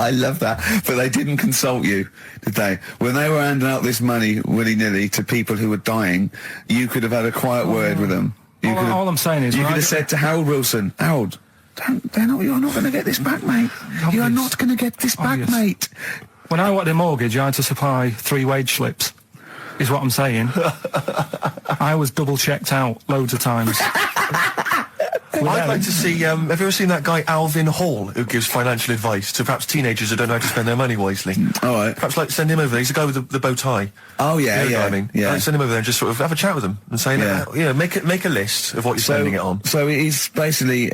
I love that. But they didn't consult you, did they? When they were handing out this money willy-nilly to people who were dying, you could have had a quiet word with them. All I'm saying is... You could have said to Harold Wilson, Harold, you're not going to get this back, mate. You are not going to get this back, mate. When I wanted a mortgage, I had to supply 3 wage slips, is what I'm saying. I was double-checked out loads of times. I'd like to see, have you ever seen that guy Alvin Hall, who gives financial advice to perhaps teenagers who don't know how to spend their money wisely? All right. Perhaps, like, send him over there. He's the guy with the bow tie. Oh, yeah, you know what I mean? yeah. Send him over there and just sort of have a chat with him and say, make a list of what you're spending it on. So he's basically,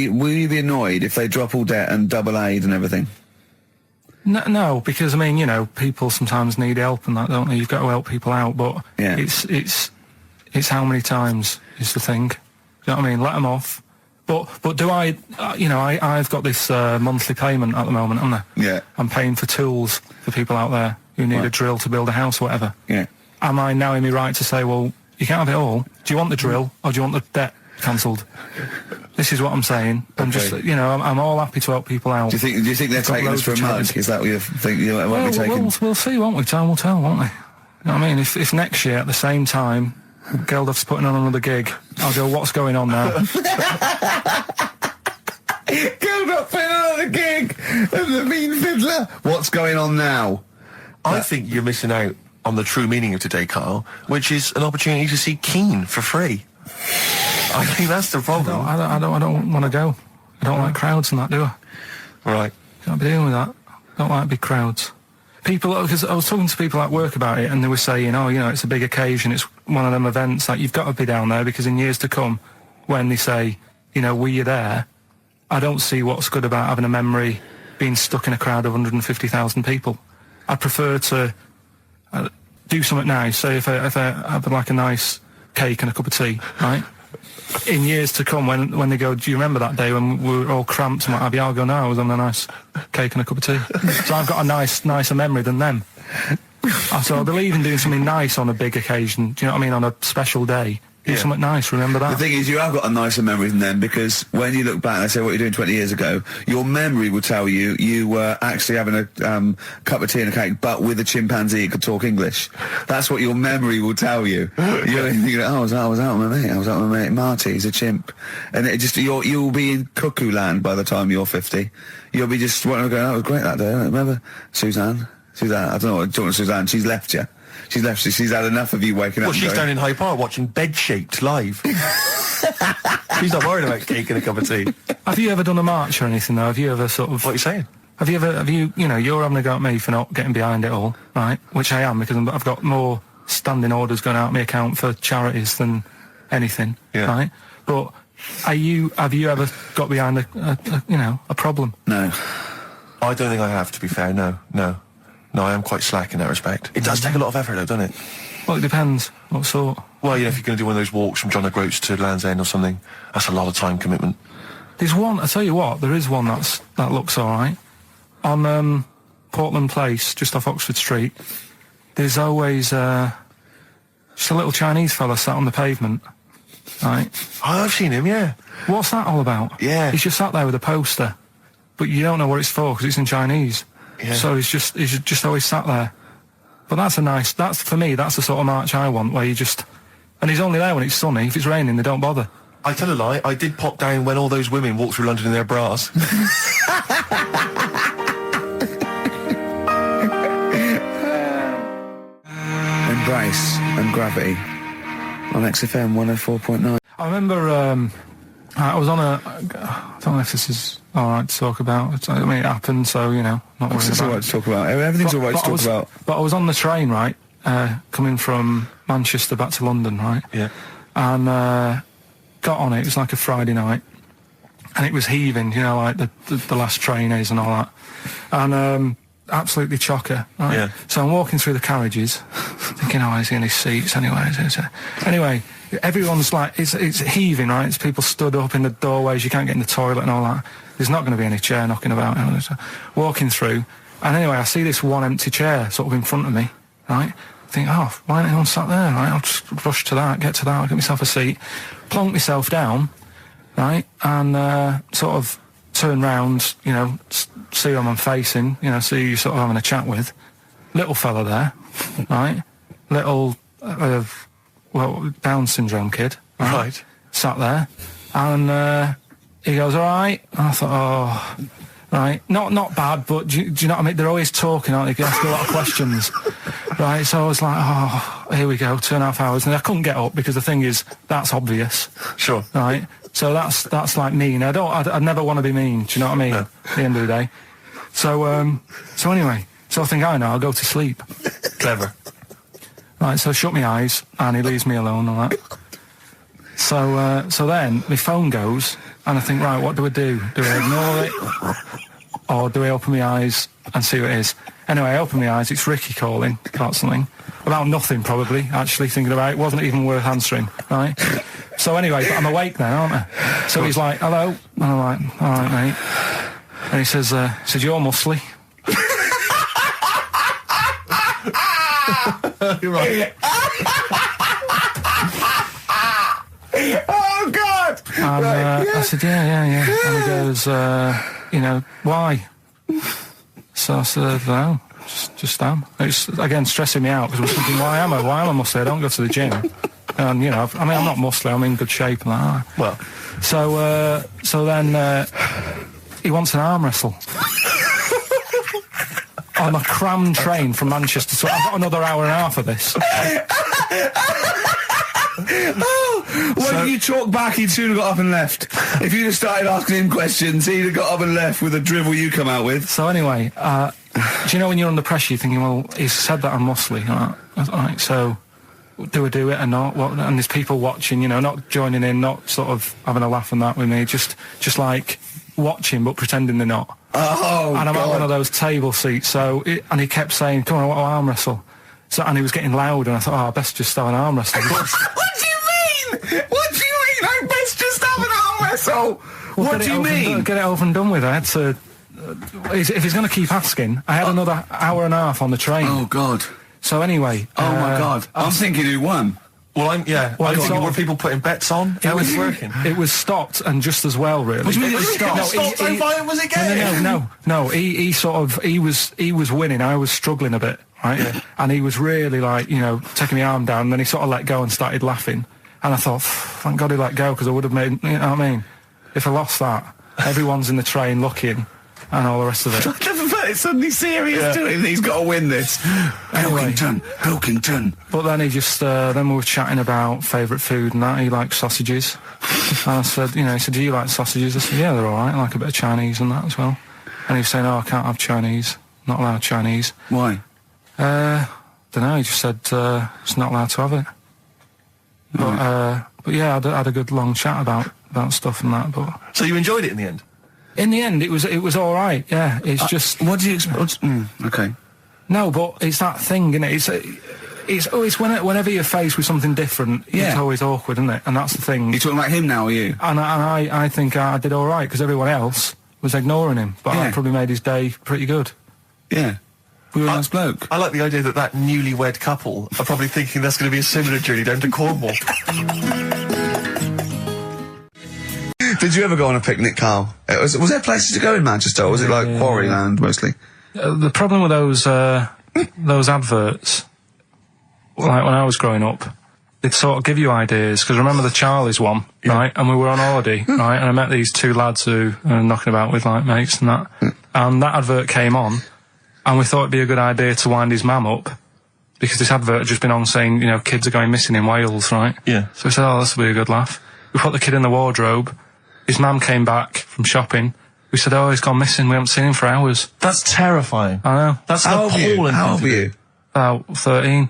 will you be annoyed if they drop all debt and double aid and everything? No, because, I mean, you know, people sometimes need help and that, don't they? You've got to help people out, but it's how many times is the thing. You know what I mean? Let them off. But do I, I've got this monthly payment at the moment, haven't I? Yeah. I'm paying for tools for people out there who need a drill to build a house or whatever. Yeah. Am I now in my right to say, well, you can't have it all? Do you want the drill or do you want the debt cancelled? This is what I'm saying. I'm just, I'm all happy to help people out. Do you think they're taking us for a mug? Is that what you think? We'll see, won't we? Time will tell, won't we? You know what I mean? If next year at the same time Geldof's putting on another gig, I'll go, what's going on now? Geldof putting on another gig and the mean fiddler. What's going on now? I think you're missing out on the true meaning of today, Karl, which is an opportunity to see Keane for free. I think that's the problem. I don't want to go. I don't like crowds and that, do I? Right. Can't be dealing with that. Don't like big crowds. People, because I was talking to people at work about it, and they were saying, it's a big occasion, it's one of them events, like, you've got to be down there, because in years to come, when they say, were you there, I don't see what's good about having a memory being stuck in a crowd of 150,000 people. I prefer to do something nice. Say if I have like a nice cake and a cup of tea, right? In years to come, when they go, do you remember that day when we were all cramped and what have you? I'll go, no, I was having a nice cake and a cup of tea. So I've got a nicer memory than them. So I believe in doing something nice on a big occasion. Do you know what I mean? On a special day. Do something nice, remember that? The thing is, you have got a nicer memory than them, because when you look back and they say what you're doing 20 years ago, your memory will tell you were actually having a cup of tea and a cake, but with a chimpanzee who could talk English. That's what your memory will tell you. You're thinking, I was out with my mate. I was out with my mate Marty. He's a chimp. And it just you'll be in cuckoo land by the time you're 50. You'll be just going, that was great that day. Remember Suzanne? I don't know what, talking to Suzanne. She's left you. She's left you. She's had enough of you waking up. Well, she's down in Hyde Park watching Bed-Shaped live. She's not worried about cake and a cup of tea. Have you ever done a march or anything, though? Have you ever sort of... What are you saying? Have you, you're having a go at me for not getting behind it all, right? Which I am, because I've got more standing orders going out of my account for charities than anything, right? But have you ever got behind a problem? No. I don't think I have, to be fair, no. No, I am quite slack in that respect. It does take a lot of effort, though, doesn't it? Well, it depends. What sort? Well, if you're going to do one of those walks from John O'Groats to Land's End or something, that's a lot of time commitment. There's one, I tell you what, there is one that looks all right. On Portland Place, just off Oxford Street, there's always just a little Chinese fella sat on the pavement, right? Oh, I've seen him, yeah. What's that all about? Yeah. He's just sat there with a poster, but you don't know what it's for because it's in Chinese. Yeah. So he's just always sat there. But for me, that's the sort of march I want, where you just... And he's only there when it's sunny. If it's raining, they don't bother. I tell a lie, I did pop down when all those women walked through London in their bras. Embrace and Gravity on XFM 104.9. I remember I was on a... I don't know if this is all right to talk about. I mean, it happened, so, not worried about it. It's all right to talk about. Everything's all right to talk about. But I was on the train, right, coming from Manchester back to London, right? Yeah. And got on it. It was like a Friday night. And it was heaving, like the last train is and all that. And absolutely chocker, right? Yeah. So I'm walking through the carriages, thinking, is he in his seats anyway? Anyway, everyone's like, it's heaving, right? It's people stood up in the doorways, you can't get in the toilet and all that. There's not going to be any chair knocking about. Walking through, and anyway, I see this one empty chair sort of in front of me, right? I think, why ain't anyone sat there, right? I'll just rush to that, get to that, I'll get myself a seat, plonk myself down, right? And sort of turn round, you know, see who I'm facing, you know, see who you're sort of having a chat with. Little fella there, right? Little, Down syndrome kid, Right. Sat there, and he goes, all right. And I thought, oh, right, not bad, but do you know what I mean? They're always talking, aren't they? They ask a lot of questions, right? So I was like, oh, here we go, 2.5 hours, and I couldn't get up because the thing is, that's obvious, Sure. right? So that's like mean. I'd never want to be mean. Do you know what I mean? No. At the end of the day. So anyway, so I think I know. I'll go to sleep. Clever. Right, so I shut my eyes, and he leaves me alone and that. So then my phone goes, and I think, right, what do I do? Do I ignore it, or do I open my eyes and see what it is? Anyway, I open my eyes. It's Ricky calling about something, about nothing probably. Actually thinking about it, wasn't even worth answering. Right. So anyway, but I'm awake then, aren't I? So he's like, hello, and I'm like, all right, mate. And he says, you're muscly. You're right. Oh, God! And I said, yeah. And he goes, you know, why? So I said, no, just am. It's, again, stressing me out, because I was thinking, why am I muscly? I don't go to the gym. And, you know, I mean, I'm not muscly, I'm in good shape and that. Well. So then he wants an arm wrestle. On a crammed train from Manchester, so I've got another hour and a half of this. When you talk back, he'd soon have got up and left. If you'd have started asking him questions, he'd have got up and left with the drivel you come out with. So anyway, do you know when you're under pressure, you're thinking, well, he's said that I'm muscly, right? So do I do it or not? And there's people watching, you know, not joining in, not sort of having a laugh and that with me, just like watching but pretending they're not. Oh, and I'm God. at one of those table seats, and he kept saying, come on, I want to arm wrestle. So, and he was getting loud, and I thought, I best just start an arm wrestle. What do you mean? What do you mean? I best just have an arm wrestle. What do you mean? Get it over and done with. I had to. If he's going to keep asking, I had another hour and a half on the train. Oh, God. So anyway. Oh, my God. I'm thinking who won. Well, I'm thinking, were people putting bets on? How was it working? It was stopped, and just as well, really. What do you mean it was stopped? How violent was it getting? No. He was winning. I was struggling a bit, right? Yeah. And he was really like, you know, taking my arm down, and then he sort of let go and started laughing. And I thought, thank God he let go, because I would have made, you know what I mean? If I lost that, everyone's in the train looking, and all the rest of it. I never felt it's suddenly serious to him. He's got to win this. Anyway. Pilkington. But then he just, then we were chatting about favourite food and that. He likes sausages. And I said, you know, he said, do you like sausages? I said, yeah, they're all right. I like a bit of Chinese and that as well. And he was saying, I can't have Chinese. Not allowed Chinese. Why? Don't know. He just said, it's not allowed to have it. But yeah, I had a good long chat about stuff and that. But So you enjoyed it in the end? in the end, it was all right. Yeah, it's just. What do you expect? Okay. No, but it's that thing, isn't it? It's whenever you're faced with something different, it's always awkward, isn't it? And that's the thing. You're talking about him now, are you? And I think I did all right, because everyone else was ignoring him. But I probably made his day pretty good. Yeah. We were a nice bloke. I like the idea that newlywed couple are probably thinking that's going to be a similar journey down to Cornwall. Did you ever go on a picnic, Karl? Was there places to go in Manchester, or was it like Quarryland mostly? The problem with those adverts, like when I was growing up, they'd sort of give you ideas, because remember the Charlie's one, right? And we were on holiday, right? And I met these two lads who are knocking about with like mates and that. And that advert came on, and we thought it'd be a good idea to wind his mum up, because this advert had just been on saying, you know, kids are going missing in Wales, right? Yeah. So we said, oh, this will be a good laugh. We put the kid in the wardrobe. His mum came back from shopping. We said, oh, he's gone missing. We haven't seen him for hours. That's terrifying. I know. That's an appalling. How old were you? About 13.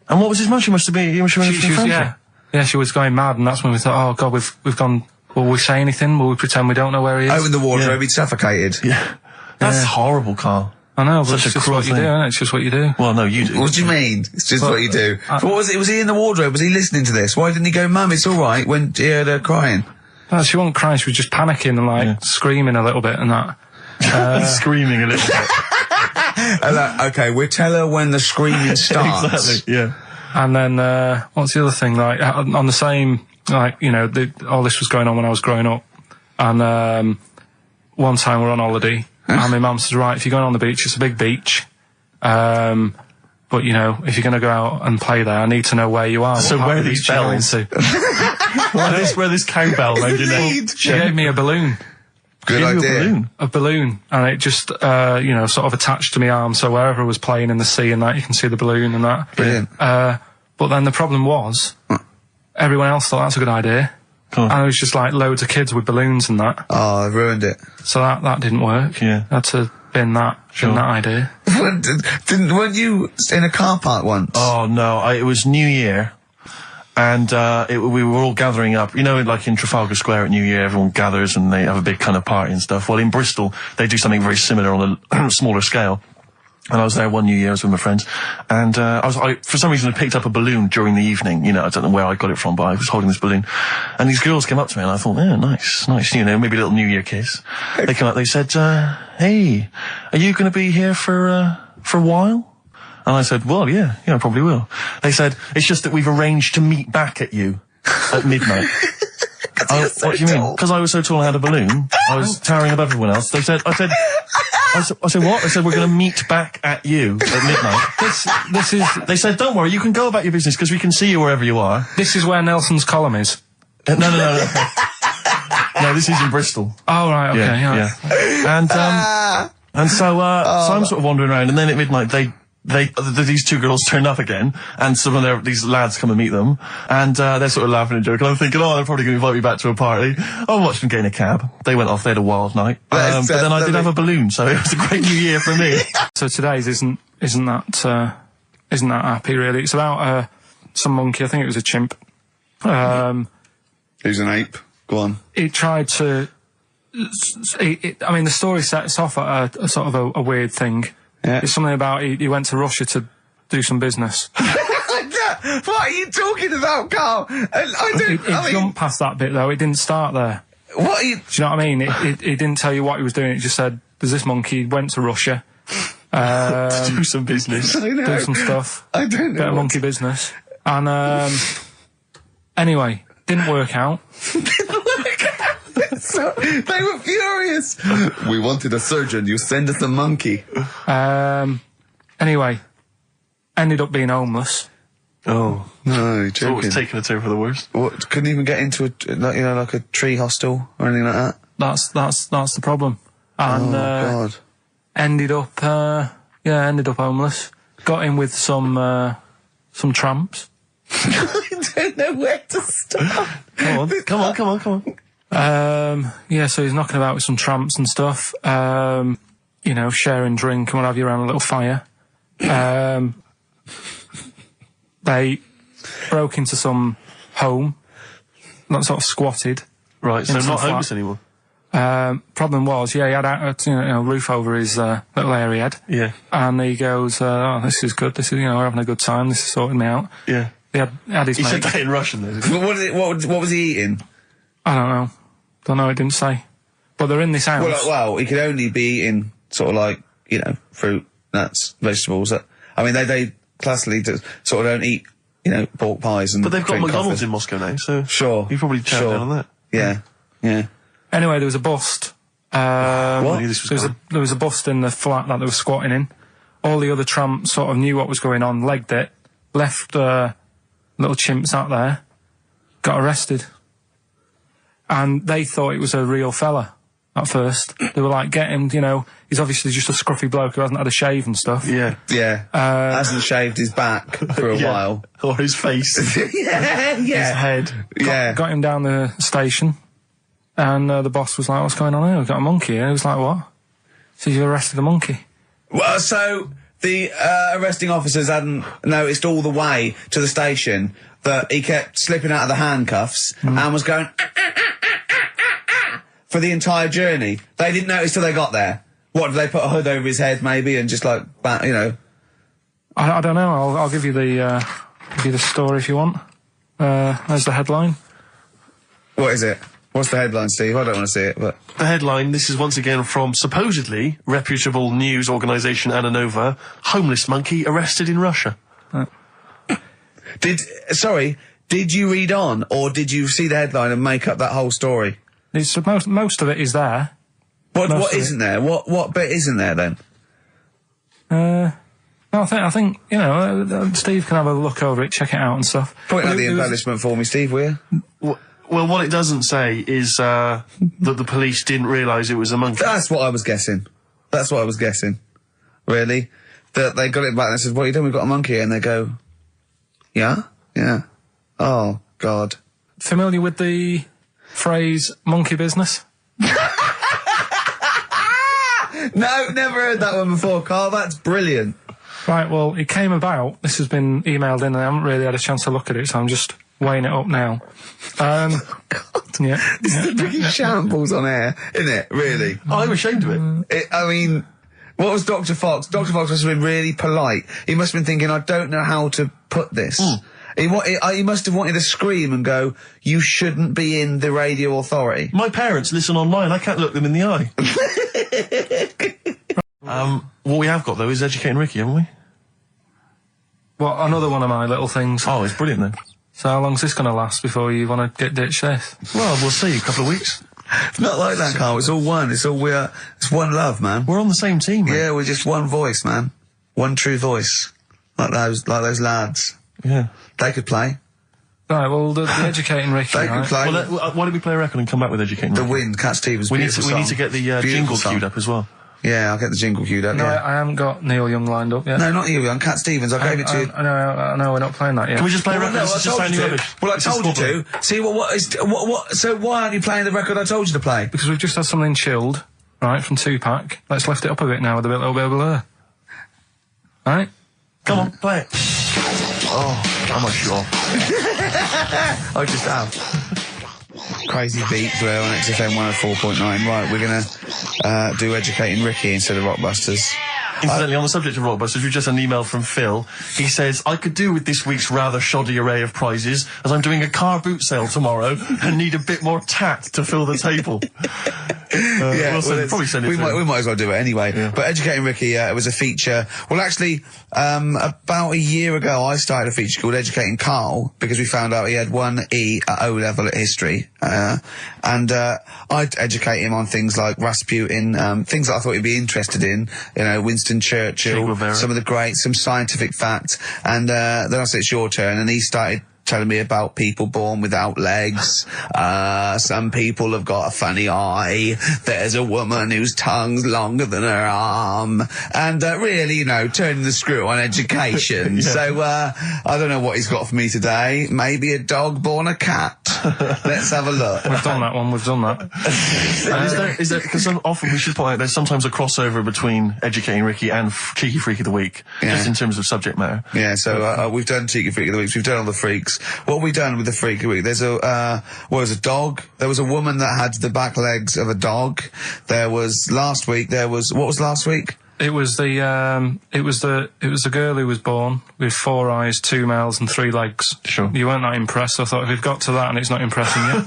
And what was his mum? She must have been. Yeah, she was going mad, and that's when we thought, oh God, we've gone. Will we say anything? Will we pretend we don't know where he is? Oh, in the wardrobe, he'd suffocated. Yeah, that's horrible, Karl. I know, but Such it's a just cruel what you thing. do, isn't it? It's just what you do. Well, no, you do. What do you mean? It's just what you do. But what was it? Was he in the wardrobe? Was he listening to this? Why didn't he go, Mum, it's all right, when he heard her crying? No, she wasn't crying. She was just panicking and like screaming a little bit and that. Screaming a little bit. Okay, we'll tell her when the screaming starts. Exactly. Yeah. And then what's the other thing? Like on the same, like, you know, all this was going on when I was growing up, and one time we're on holiday, and my mum says, right, if you're going on the beach, it's a big beach. But, you know, if you're going to go out and play there, I need to know where you are. So where are these bells? Where this cowbell around your neck? She gave me a balloon. Good idea. A balloon, and it just, you know, sort of attached to my arm, so wherever I was playing in the sea and that, you can see the balloon and that. Brilliant. But then the problem was, everyone else thought that's a good idea. And it was just like loads of kids with balloons and that. Oh, I ruined it. So that didn't work. Yeah. Had to bin that idea. Weren't you in a car park once? Oh, no, it was New Year. And we were all gathering up, you know, like in Trafalgar Square at New Year, everyone gathers and they have a big kind of party and stuff. Well, in Bristol, they do something very similar on a smaller scale. And I was there one New Year, I was with my friends, and I for some reason I picked up a balloon during the evening. You know, I don't know where I got it from, but I was holding this balloon, and these girls came up to me, and I thought, yeah, nice, you know, maybe a little New Year kiss. They came up, they said, hey, are you going to be here for a while? And I said, well, yeah, I probably will. They said, it's just that we've arranged to meet back at you at midnight. What do you mean? Because I was so tall and had a balloon, I was towering above everyone else. I said, what? They said, we're going to meet back at you at midnight. They said, don't worry, you can go about your business because we can see you wherever you are. This is where Nelson's column is. No. No, this is in Bristol. Oh, right, okay, yeah. And so I'm sort of wandering around, and then at midnight these two girls turn up again, and some of these lads come and meet them, and they're sort of laughing and joking. I'm thinking, they're probably going to invite me back to a party. I watched them get in a cab. They went off. They had a wild night. But then I did have a balloon, so it was a great New Year for me. So today's isn't that happy really. It's about some monkey. I think it was a chimp. Who's an ape? Go on. He tried to. I mean, the story sets off at a sort of a weird thing. Yeah. It's something about he went to Russia to do some business. What are you talking about, Carl? It jumped past that bit though. It didn't start there. What are you? Do you know what I mean? It didn't tell you what he was doing. It just said, "There's this monkey went to Russia to do some business, do some stuff. I don't know. Bit of monkey business." And anyway, didn't work out. So, they were furious. We wanted a surgeon. You send us a monkey. Anyway, ended up being homeless. Oh no, you're joking. So it was taking a turn for the worst. What? Couldn't even get into like a tree hostel or anything like that. That's the problem. And God. Ended up homeless. Got in with some tramps. I don't know where to start. Come on. So he's knocking about with some tramps and stuff. You know, sharing drink and what have you around a little fire. They broke into some home, not sort of squatted. Right, so not homeless anymore. Problem was, he had a roof over his little area head. Yeah. And he goes, "Oh, this is good. This is, we're having a good time. This is sorting me out." Yeah. He had his He mate. said that in Russian, though. What was he eating? I don't know. It didn't say. But they're in this house. Well, he could only be eating sort of like fruit, nuts, vegetables. I mean, they classically sort of don't eat pork pies and. But they've got drink McDonald's coffee. in Moscow now, so sure, you probably chow down on that. Yeah. Anyway, there was a bust. What? There was a bust in the flat that they were squatting in. All the other tramps sort of knew what was going on, legged it, left little chimps out there, got arrested. And they thought it was a real fella at first. They were like, get him, he's obviously just a scruffy bloke who hasn't had a shave and stuff. Yeah. Hasn't shaved his back for a while. Or his face. Yeah. His head. Got him down the station. And the boss was like, what's going on here? We've got a monkey here. He was like, what? So you arrested a monkey? Well, so the arresting officers hadn't noticed all the way to the station that he kept slipping out of the handcuffs and was going for the entire journey. They didn't notice till they got there. What, did they put a hood over his head maybe and just like, I don't know. I'll give you the story if you want. There's the headline. What is it? What's the headline, Steve? I don't want to see it, but... The headline, this is once again from supposedly reputable news organisation Ananova, homeless monkey arrested in Russia. Did you read on, or did you see the headline and make up that whole story? Most of it is there. What isn't there? What bit isn't there then? No, I think Steve can have a look over it, check it out and stuff. Point out the embellishment for me, Steve, will you? Well, what it doesn't say is that the police didn't realise it was a monkey. That's what I was guessing. Really? That they got it back and they said, "What are you doing? We've got a monkey here." And they go, "Yeah? Yeah. Oh, God." Familiar with the phrase monkey business? No, never heard that one before, Carl. That's brilliant. Right, well, it came about. This has been emailed in and I haven't really had a chance to look at it, so I'm just weighing it up now. God. Yeah. This is the biggest shambles on air, isn't it? Really? I'm ashamed of it. I mean, what was Dr. Fox? Dr. Fox must have been really polite. He must have been thinking, I don't know how to put this. He must have wanted to scream and go, "You shouldn't be in the radio authority." My parents listen online. I can't look them in the eye. What we have got, though, is Educating Ricky, haven't we? Well, another one of my little things. Oh, it's brilliant, then. So how long's this going to last before you want to get ditched this? Well, we'll see. A couple of weeks. It's not like that, Carl. It's all one. It's one love, man. We're on the same team, man. Yeah, we're just one voice, man. One true voice. Like those lads. Yeah. They could play. Right, well, the Educating Ricky, They could play. Well, why don't we play a record and come back with Educating The Ricky? Wind, Cat Stevens. We need to get the jingle song. queued up as well. Yeah, I'll get the jingle queued up. No, yeah. I haven't got Neil Young lined up yet. No, not you, young Cat Stevens. I gave it to you. I know, we're not playing that yet. Can we just play a Well, record? no, This I is just told you sounding to. rubbish. Well, I This is told you squabbling. to. See, so why aren't you playing the record I told you to play? Because we've just had something chilled, right, from Tupac. Let's lift it up a bit now with a little bit of blur. Right? Come on, play it. Oh, I'm not sure. I just have. Crazy beat blur on XFM 104.9. Right, we're going to do Educating Ricky instead of Rockbusters. Incidentally, on the subject of Rockbusters, we've just had an email from Phil. He says, I could do with this week's rather shoddy array of prizes, as I'm doing a car boot sale tomorrow and need a bit more tact to fill the table. Probably send it we through. might as well do it anyway. Yeah. But Educating Ricky, it was a feature. Well, actually, about a year ago, I started a feature called Educating Karl because we found out he had 1 E at O level at history, and I'd educate him on things like Rasputin, things that I thought he'd be interested in. You know, Winston Churchill, some of the greats, some scientific facts, and then I said, "It's your turn," and he started telling me about people born without legs. Some people have got a funny eye. There's a woman whose tongue's longer than her arm. And really, you know, turning the screw on education. Yeah. So, I don't know what he's got for me today. Maybe a dog born a cat. Let's have a look. We've done that one, we've done that. Is there, because often we should point out there's sometimes a crossover between Educating Ricky and Cheeky Freak of the Week, just in terms of subject matter. Yeah, so we've done Cheeky Freak of the Week. We've done all the freaks. What have we done with the Freak of the Week? There's a dog. There was a woman that had the back legs of a dog. There was last week. What was last week? It was the girl who was born with 4 eyes, 2 mouths, and 3 legs. Sure. You weren't that impressed. So I thought if we've got to that and it's not impressing you.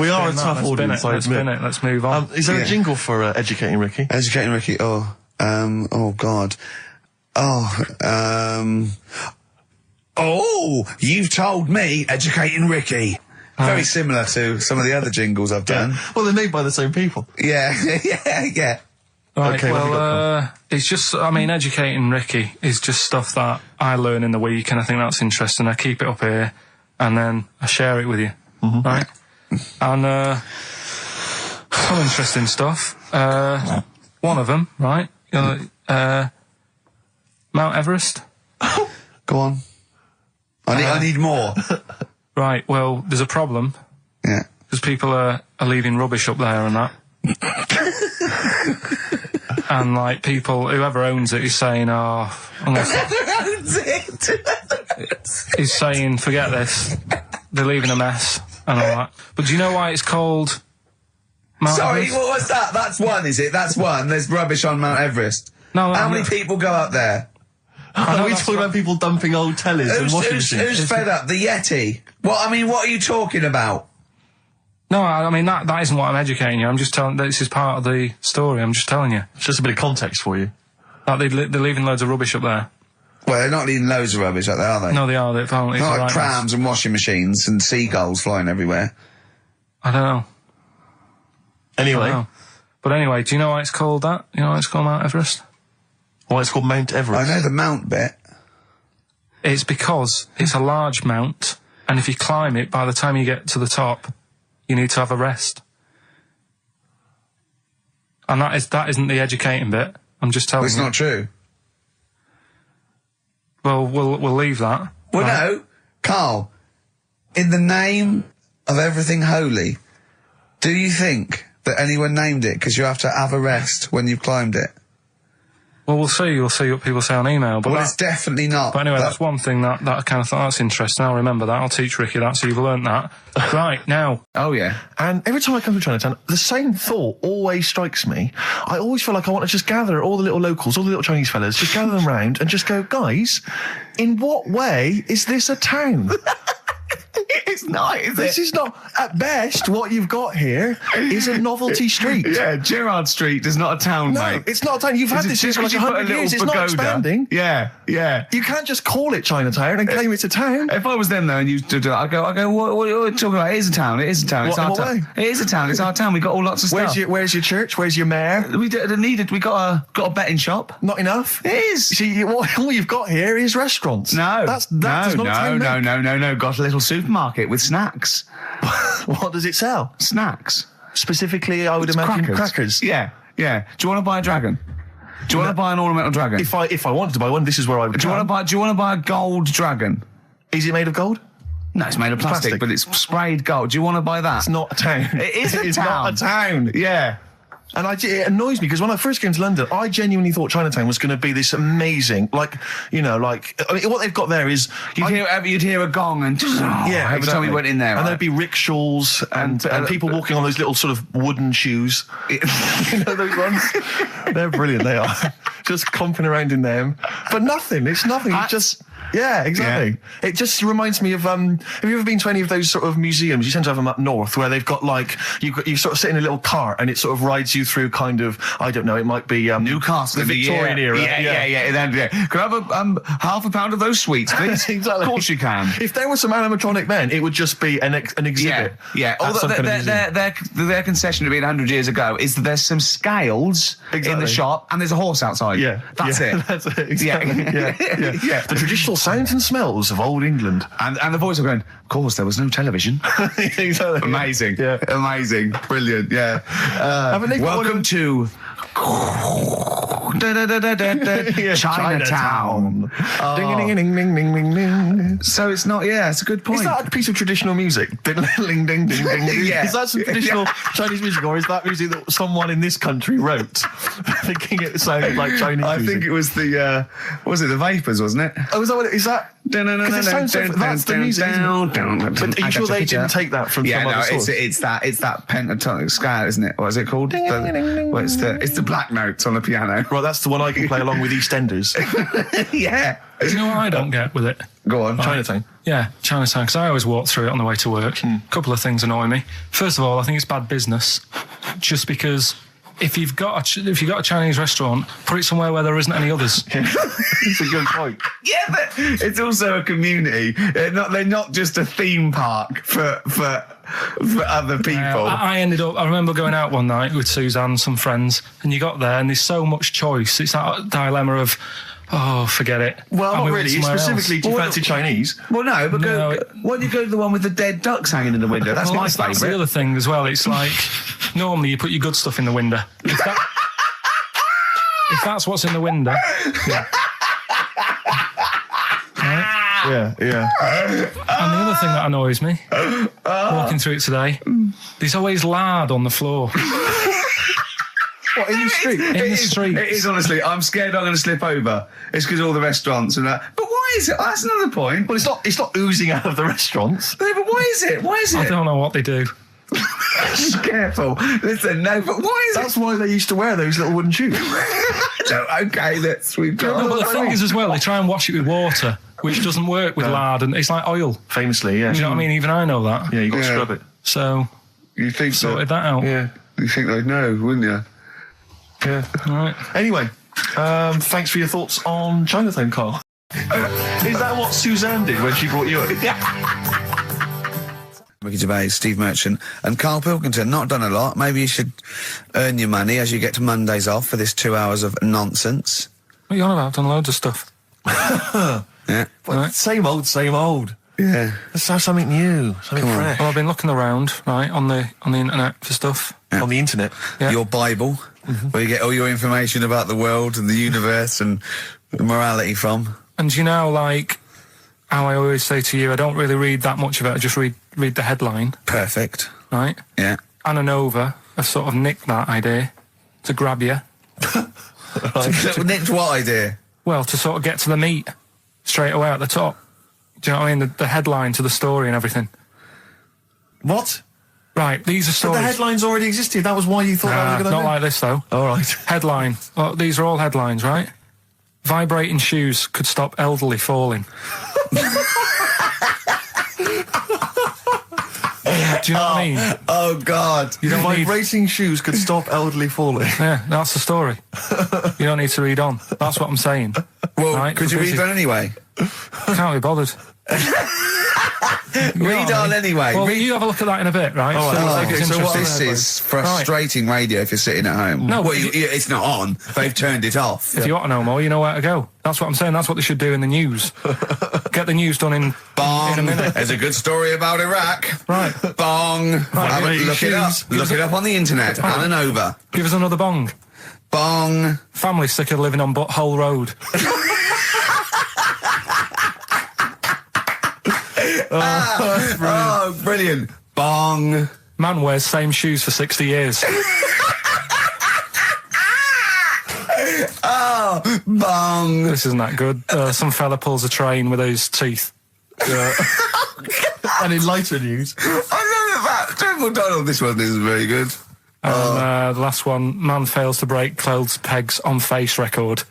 We are a tough audience, I admit. Let's move on. Is there a jingle for Educating Ricky? Educating Ricky. Oh God. You've told me Educating Ricky. Very similar to some of the other jingles I've done. Yeah. Well, they're made by the same people. Yeah. Yeah. Right, Okay, it's just, I mean, Educating Ricky is just stuff that I learn in the week, and I think that's interesting. I keep it up here, and then I share it with you, right? And some interesting stuff. One of them, right? Mount Everest. Go on. I need more. Right, well, there's a problem. Yeah. Because people are leaving rubbish up there and that. And, like, people, whoever owns it is saying, he's saying, forget this. They're leaving a mess and all that. But do you know why it's called Mount Sorry, Everest? what was that? That's one, is it? That's one. There's rubbish on Mount Everest. No, How many people go up there? Are we talking about people dumping old tellies and washing machines? Who's fed up? The Yeti? What are you talking about? No, I mean, that isn't what I'm educating you. I'm just telling, this is part of the story. I'm just telling you. It's just a bit of context for you. Like, they're leaving loads of rubbish up there. Well, they're not leaving loads of rubbish up there, are they? No, they are. They're apparently Not like right prams and washing machines and seagulls flying everywhere. I don't know. Anyway. I don't know. But anyway, do you know why it's called that? You know why it's called Mount Everest? Why it's called Mount Everest? I know the mount bit. It's because it's a large mount, and if you climb it, by the time you get to the top, you need to have a rest. And that isn't the educating bit. I'm just telling you. It's not true. Well, we'll leave that. Well, Right. no, Carl, in the name of everything holy, do you think that anyone named it because you have to have a rest when you've climbed it? Well, we'll see. You'll see what people say on email. But Well, it's definitely not. But anyway, that's one thing that I kind of thought, that's interesting. I'll remember that. I'll teach Ricky that, so you've learnt that. Right, now. Oh, yeah. And every time I come to Chinatown, the same thought always strikes me. I always feel like I want to just gather all the little locals, all the little Chinese fellas, just gather them round and just go, guys, in what way is this a town? It's not, is This is not, at best, what you've got here is a novelty street. Yeah, Gerrard Street is not a town, No, mate. it's not a town. You've had this here for like because you put 100 years. It's not pagoda. expanding. Yeah, yeah. You can't just call it Chinatown and claim it's a town. If I was them though and you stood there, I go, what are you talking about? It is a town. It is a town. It's What- our what town. way? It is a town. It's our town. We got all lots of stuff. Where's your church? Where's your mayor? We needed. We got a betting shop. Not enough. It is. See, all you've got here is restaurants. No, that does not a town make. no. Got a little supermarket with snacks. What does it sell? Snacks. Specifically, I would imagine crackers. Yeah, yeah. Do you want to buy a dragon? Do you want to buy an ornamental dragon? If I wanted to buy one, this is where I would. Do you want to buy a gold dragon? Is it made of gold? No, it's made of plastic, but it's sprayed gold. Do you want to buy that? It's not a town. It is a It's town. not a town. Yeah. And it annoys me because when I first came to London, I genuinely thought Chinatown was going to be this amazing, what they've got there is You'd hear a gong and yeah, every time we went in there, and right? there'd be rickshaws and people walking on those little sort of wooden shoes. You know those ones? They're brilliant. They are just clomping around in them, but nothing. It's nothing. It's just. Yeah, exactly. Yeah. It just reminds me of, have you ever been to any of those sort of museums? You tend to have them up north where they've got like, you sort of sit in a little cart and it sort of rides you through kind of, I don't know, it might be Newcastle, the Victorian era. Yeah. Can I have half a pound of those sweets, please? Exactly. Of course you can. If there was some animatronic then, it would just be an exhibit. Yeah. Although their concession to being 100 years ago is that there's some scales in the shop and there's a horse outside. Yeah. That's it. That's it. Exactly. Yeah. Yeah. The traditional sounds and smells of old England. And the voice of going, of course, there was no television. Exactly. Amazing. Yeah. Amazing. Brilliant. Yeah. Welcome to Chinatown. Ding, ding, ding, ding, ding, ding, ding. So it's not, it's a good point. Is that a piece of traditional music? Ding, ding, ding, ding, ding. Yeah. Is that some traditional Chinese music, or is that music that someone in this country wrote, thinking it sounded like Chinese music? I think it was the Vapors, wasn't it? Oh, is that what it is? That? Because it sounds so, that's the music, isn't it? But are you sure they didn't take that from some other source? It's that pentatonic scale, isn't it? What is it called? It's the black notes on the piano. Right, that's the one I can play along with EastEnders. Yeah. Do you know what I don't get with it? Go on. Chinatown. Yeah, Chinatown, because I always walk through it on the way to work. A couple of things annoy me. First of all, I think it's bad business, just because if you've got a Chinese restaurant, put it somewhere where there isn't any others. It's a good point. Yeah, but it's also a community. They're not just a theme park for other people. I remember going out one night with Suzanne and some friends, and you got there and there's so much choice. It's that dilemma of, oh, forget it. Well, and not really. Specifically, do you Well, fancy Chinese? Well, no, but why do you go to the one with the dead ducks hanging in the window? That's my That's the favourite. other thing as well. It's like, normally you put your good stuff in the window. If that's what's in the window. Yeah. Right? Yeah. And the other thing that annoys me, walking through it today, there's always lard on the floor. What, in the street? In the street. It is, honestly. I'm scared I'm going to slip over. It's because all the restaurants and that. But why is it? That's another point. Well, it's not oozing out of the restaurants. No, but why is it? Why is I it? don't know what they do. Careful. Listen, no, but why is That's why they used to wear those little wooden shoes. it? No, okay, we've got... No, but the thing is as well, they try and wash it with water, which doesn't work with lard, and it's like oil. Famously, yeah. You know what I mean? Even I know that. Yeah, you got to Yeah. scrub it. So, You think sorted that out. Yeah. You think they'd know, wouldn't you? Yeah. All right. Anyway, thanks for your thoughts on Chinatown, Karl. Is that what Suzanne did when she brought you up? Ricky Gervais, Steve Merchant, and Karl Pilkington. Not done a lot. Maybe you should earn your money as you get to Mondays off for this 2 hours of nonsense. What are you on about? I've done loads of stuff. Yeah. Well, same old, same old. Yeah. Let's have something new, something fresh. Well, I've been looking around, right, on the internet for stuff. Yeah. On the internet. Yeah. Your Bible, where you get all your information about the world and the universe and morality from. And you know, like, how I always say to you, I don't really read that much of it, I just read the headline, Perfect. right? Yeah. Anna Nova have sort of nicked that idea to grab you. Nicked what idea? Well, to sort of get to the meat straight away at the top. Do you know what I mean? The headline to the story and everything. What? Right, these are But stories. the headlines already existed. That was why you thought that was a good not idea. like this, though. All right. Headline. Well, these are all headlines, right? Vibrating shoes could stop elderly falling. Do you know what I mean? Oh, God. You don't need... Vibrating shoes could stop elderly falling. Yeah, that's the story. You don't need to read on. That's what I'm saying. Well, Right, could you because read on anyway? Can't be bothered. You know Read what I on mean? anay. Well, Read- you have a look at that in a bit, right? Oh, okay, it's so what interesting. this is frustrating radio if you're sitting at home. No, well, but it's not on. They've turned it off. If you want to know more, you know where to go. That's what I'm saying. That's what they should do in the news. Get the news done in Bong. a minute. There's a good story about Iraq. Right. Bong. Look it up. Look it up on the internet. Anna Nova. Give us another bong. Bong. Family sick of living on Butthole Road. Oh, brilliant. Bong. Man wears same shoes for 60 years. Oh, bong. This isn't that good. Some fella pulls a train with his teeth. And in lighter news. I remember that. Triple Donald, this one isn't very good. And the last one, man fails to break clothes pegs on face record.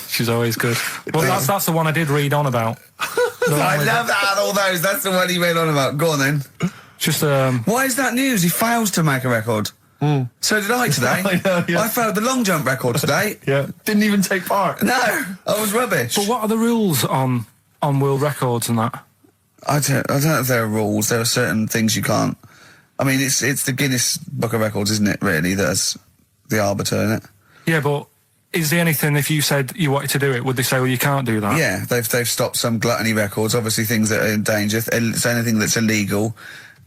She's always good. Well, that's the one I did read on about. I love that out of all those. That's the one he went on about. Go on then. Just Why is that news? He fails to make a record. So did I today. I know, yeah. I failed the long jump record today. Yeah. Didn't even take part. No, I was rubbish. But what are the rules on world records and that? I don't know if there are rules. There are certain things you can't. I mean, it's the Guinness Book of Records, isn't it? Really, that's the arbiter, isn't it? Yeah, but is there anything, if you said you wanted to do it, would they say, well, you can't do that? Yeah, they've stopped some gluttony records. Obviously, things that are in danger. It's anything that's illegal.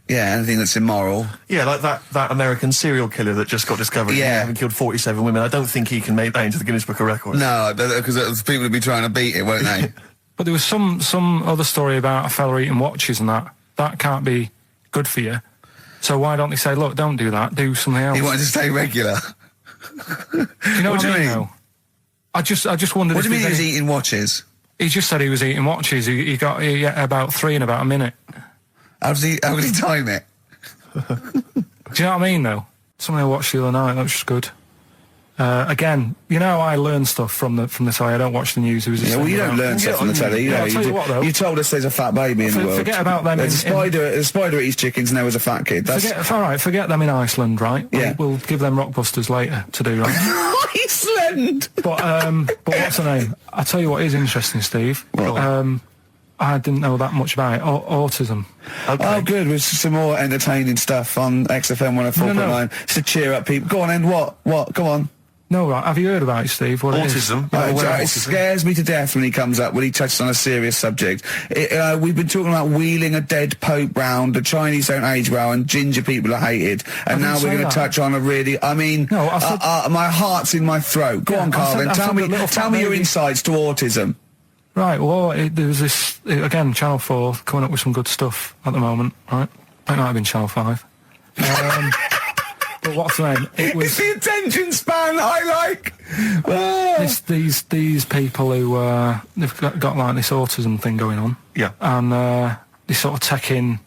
Yeah, anything that's immoral. Yeah, like that American serial killer that just got discovered. Yeah. Having killed 47 women. I don't think he can make that into the Guinness Book of Records. No, because people would be trying to beat it, won't they? But there was some other story about a fella eating watches and that. That can't be good for you. So why don't they say, look, don't do that, do something else? He wanted to stay regular. Do you know What do you mean? though? I just wondered. What do you mean he there's was any- eating watches? He just said he was eating watches. He got about 3 in about a minute. How did he time it? Do you know what I mean, though? Something I watched the other night, that was just good. Again, you know, I learn stuff from the telly. I don't watch the news. It was just Yeah, well, you saying don't about- learn stuff from the telly. Yeah, I'll tell you what, though. You told us there's a fat baby in the world. Forget about them. There's a spider eats chickens and there was a fat kid. That's Forget them in Iceland, right? Yeah. We'll give them Rockbusters later to do, right? Iceland. But what's the name? I tell you what is interesting, Steve. What? I didn't know that much about it. Autism. Okay. Oh, good. With some more entertaining stuff on XFM 104.9 No. to cheer up people. Go on, then. What? Go on. No, right. Have you heard about it, Steve? What it is? Autism. It scares me to death when he comes up, when he touches on a serious subject. We've been talking about wheeling a dead pope round, the Chinese don't age well, and ginger people are hated. And now didn't we're say going to that. touch on a really, I mean, No, I said- my heart's in my throat. Go Yeah, on, Karl, then. I said Tell the little tell fat me your baby. insights to autism. Right, well, there was this, again, Channel 4 coming up with some good stuff at the moment, right? It might have been Channel 5. But what's the name? It It's was the attention span I like. Ah. these people who, they've got like this autism thing going on. Yeah. And they sort of take in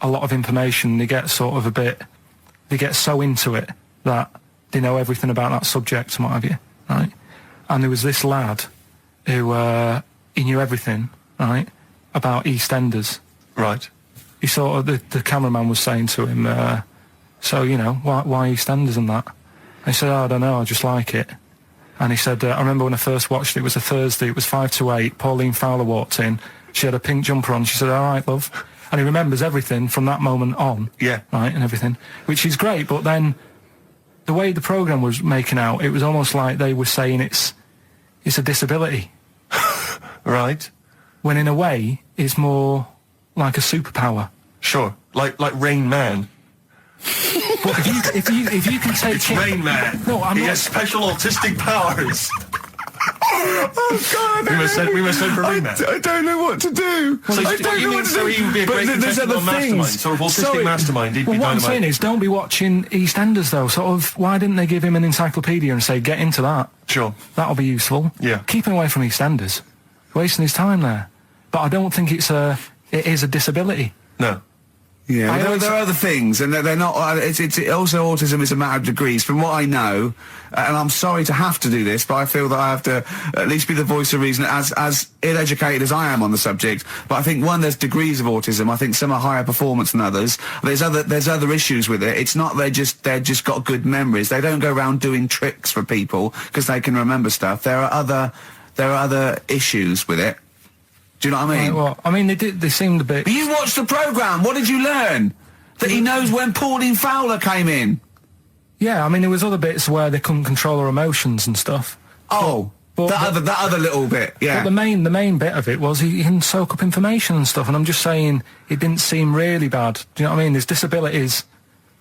a lot of information. They get sort of they get so into it that they know everything about that subject and what have you, right? And there was this lad who, he knew everything, right, about EastEnders. Right. He sort of, the cameraman was saying to him, so, you know, why EastEnders and that? And he said, I don't know, I just like it. And he said, I remember when I first watched it, it was a Thursday, it was 7:55, Pauline Fowler walked in, she had a pink jumper on, she said, all right, love. and he remembers everything from that moment on. Yeah. Right, and everything, which is great. But then, the way the programme was making out, it was almost like they were saying it's a disability. Right. When in a way, it's more like a superpower. Sure. Like Rain Man. But if you can take It's Rain Man. No, I'm he not. has special autistic powers. Oh God! We must send for Rain Man. I don't know what to do. So I don't know what to do. he would be a great there's contestant other on Mastermind, things. sort of autistic Sorry. Mastermind. He'd Well, be what I'm dynamite. saying is, don't be watching EastEnders though. Sort of, why didn't they give him an encyclopedia and say, get into that? Sure. That'll be useful. Yeah. Keep him away from EastEnders. Wasting his time there. But I don't think it is a disability. No. Yeah, I there, always- there are other things, and they're not. It's also autism is a matter of degrees. From what I know, and I'm sorry to have to do this, but I feel that I have to at least be the voice of reason, as ill-educated as I am on the subject. But I think there's degrees of autism. I think some are higher performance than others. There's other issues with it. It's not they're just got good memories. They don't go around doing tricks for people because they can remember stuff. There are other issues with it. Do you know what I mean? Right, well, I mean, they seemed a bit... But you watched the programme. What did you learn? That he knows when Pauline Fowler came in. Yeah, I mean, there was other bits where they couldn't control their emotions and stuff. Oh, But- that other little bit, yeah. But the main bit of it was he can soak up information and stuff, and I'm just saying it didn't seem really bad. Do you know what I mean? There's disabilities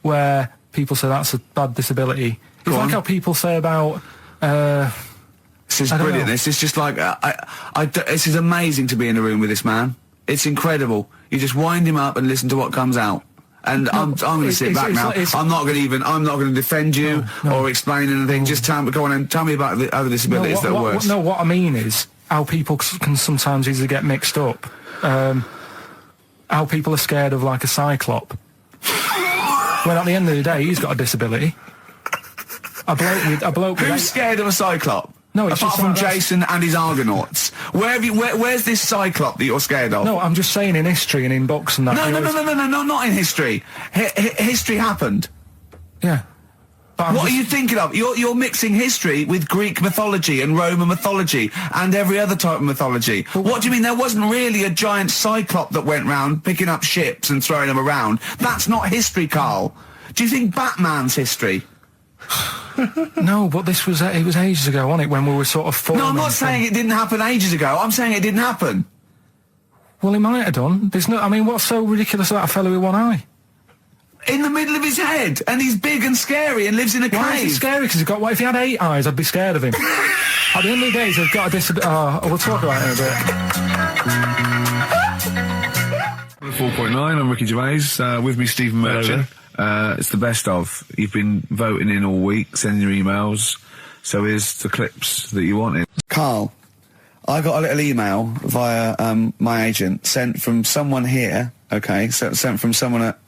where people say that's a bad disability. It's Go like on. how people say about... This is I don't brilliant. know. This is just like this is amazing to be in a room with this man. It's incredible. You just wind him up and listen to what comes out. And I'm going to sit back now. I'm not going to defend you or explain anything. Just go on and tell me about the other disabilities that are worse. What I mean is how people can sometimes easily get mixed up. How people are scared of like a cyclop. When at the end of the day, he's got a disability. A bloke with Who's scared of a cyclop? No, it's apart just from like that's- Jason and his Argonauts. Where's this cyclop that you're scared of? No, I'm just saying in history and in books and that. No, not in history. History happened. Yeah. But What are you thinking of? You're mixing history with Greek mythology and Roman mythology and every other type of mythology. What do you mean there wasn't really a giant cyclop that went round picking up ships and throwing them around? That's not history, Karl. Do you think Batman's history? No, but this was it was ages ago, wasn't it? When we were sort of forming. No, I'm not saying it didn't happen ages ago. I'm saying it didn't happen. Well, it might have done. There's no. I mean, what's so ridiculous about a fellow with one eye? In the middle of his head, and he's big and scary and lives in a Why is he cave. scary? Because he's got. What if he had 8 eyes? I'd be scared of him. At the end of the day, he's got a disability. Oh, we'll talk about it in a bit. 4.9, I'm Ricky Gervais, with me Stephen Merchant. It's the best of. You've been voting in all week, sending your emails, so here's the clips that you wanted. Karl, I got a little email via my agent, sent from someone here, okay, sent from someone at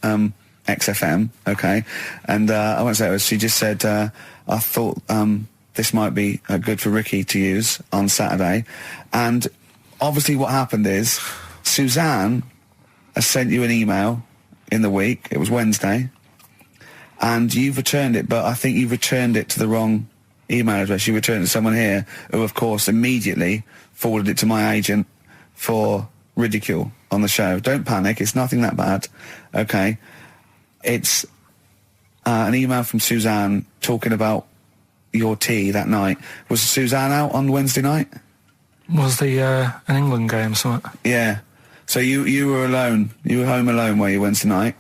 XFM, okay, and I won't say it was, she just said, I thought this might be good for Ricky to use on Saturday, and obviously what happened is, Suzanne has sent you an email in the week, it was Wednesday, and you've returned it, but I think you've returned it to the wrong email address. You returned it to someone here who, of course, immediately forwarded it to my agent for ridicule on the show. Don't panic, it's nothing that bad, okay? It's an email from Suzanne talking about your tea that night. Was Suzanne out on Wednesday night? Was the an England game or something? Yeah. So you were alone. You were home alone, were you, Wednesday night?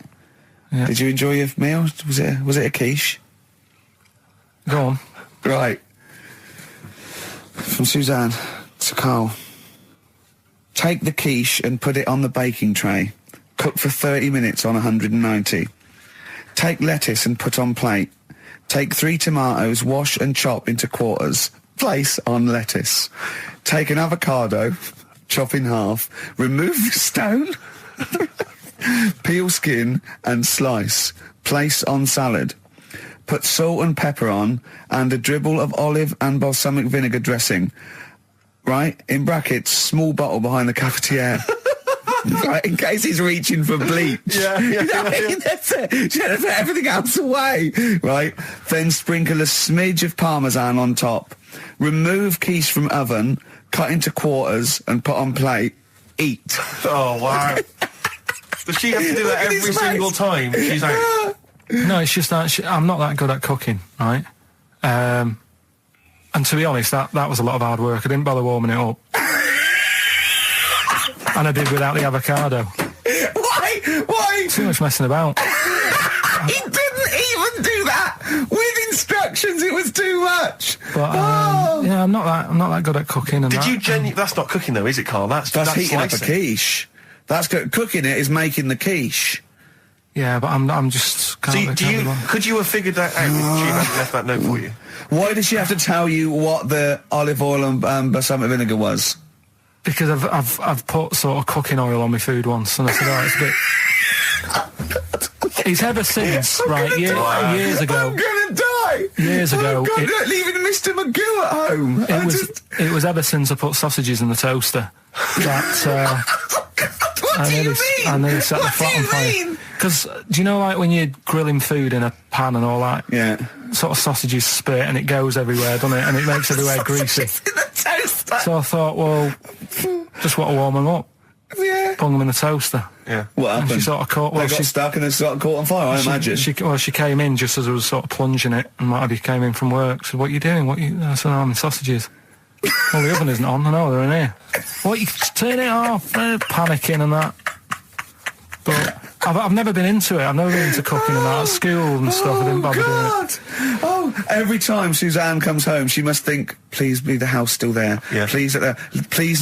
Yeah. Did you enjoy your meal? Was it a quiche? Go on. Right. From Suzanne to Karl. Take the quiche and put it on the baking tray. Cook for 30 minutes on 190. Take lettuce and put on plate. Take 3 tomatoes, wash and chop into quarters. Place on lettuce. Take an avocado, chop in half. Remove the stone. Peel skin and slice. Place on salad. Put salt and pepper on and a dribble of olive and balsamic vinegar dressing. Right? In brackets, small bottle behind the cafetiere. Right, in case he's reaching for bleach. Yeah. You know what I mean? That's it. Should have put everything else away. Right? Then sprinkle a smidge of parmesan on top. Remove quiche from oven, cut into quarters and put on plate. Eat. Oh, wow. Does she have to do that Look at every his single face. time she's out? No, it's just that I'm not that good at cooking, right? And to be honest, that was a lot of hard work. I didn't bother warming it up. And I did without the avocado. Why? Too much messing about. He didn't even do that with instructions. It was too much. But yeah, I'm not that good at cooking. And Did you that's not cooking though, is it, Karl? That's heating up a slicing. quiche. That's cooking it is making the quiche. Yeah, but I'm just. Could you have figured that out if she hadn't left that note for you? Why did she have to tell you what the olive oil and balsamic vinegar was? Because I've put sort of cooking oil on my food once, and I said, oh, it's a bit. It's ever since, right? Years ago. I'm gonna die. Years ago, Oh God, look, leaving Mr. Magoo at home. It was ever since I put sausages in the toaster that. What do you mean? I nearly set the flat on fire. Because do you know, like when you're grilling food in a pan and all that? Yeah. Sort of sausages spit and it goes everywhere, doesn't it? And it makes everywhere greasy. In the toaster. So I thought, well, just want to warm them up. Yeah. Bung them in the toaster. Yeah. What And happened? she sort of caught. Well, They got stuck and they sort of caught on fire. I imagine. She came in just as I was sort of plunging it, and Matty came in from work. Said, "What are you doing? I said, I'm in sausages." Well, the oven isn't on. I know they're in here. What? You turn it off? Panicking and that. But I've never been into it. I've never been into cooking and that at school and stuff. I didn't bother doing it. Oh, every time Suzanne comes home, she must think, please be the house still there. Yeah. Please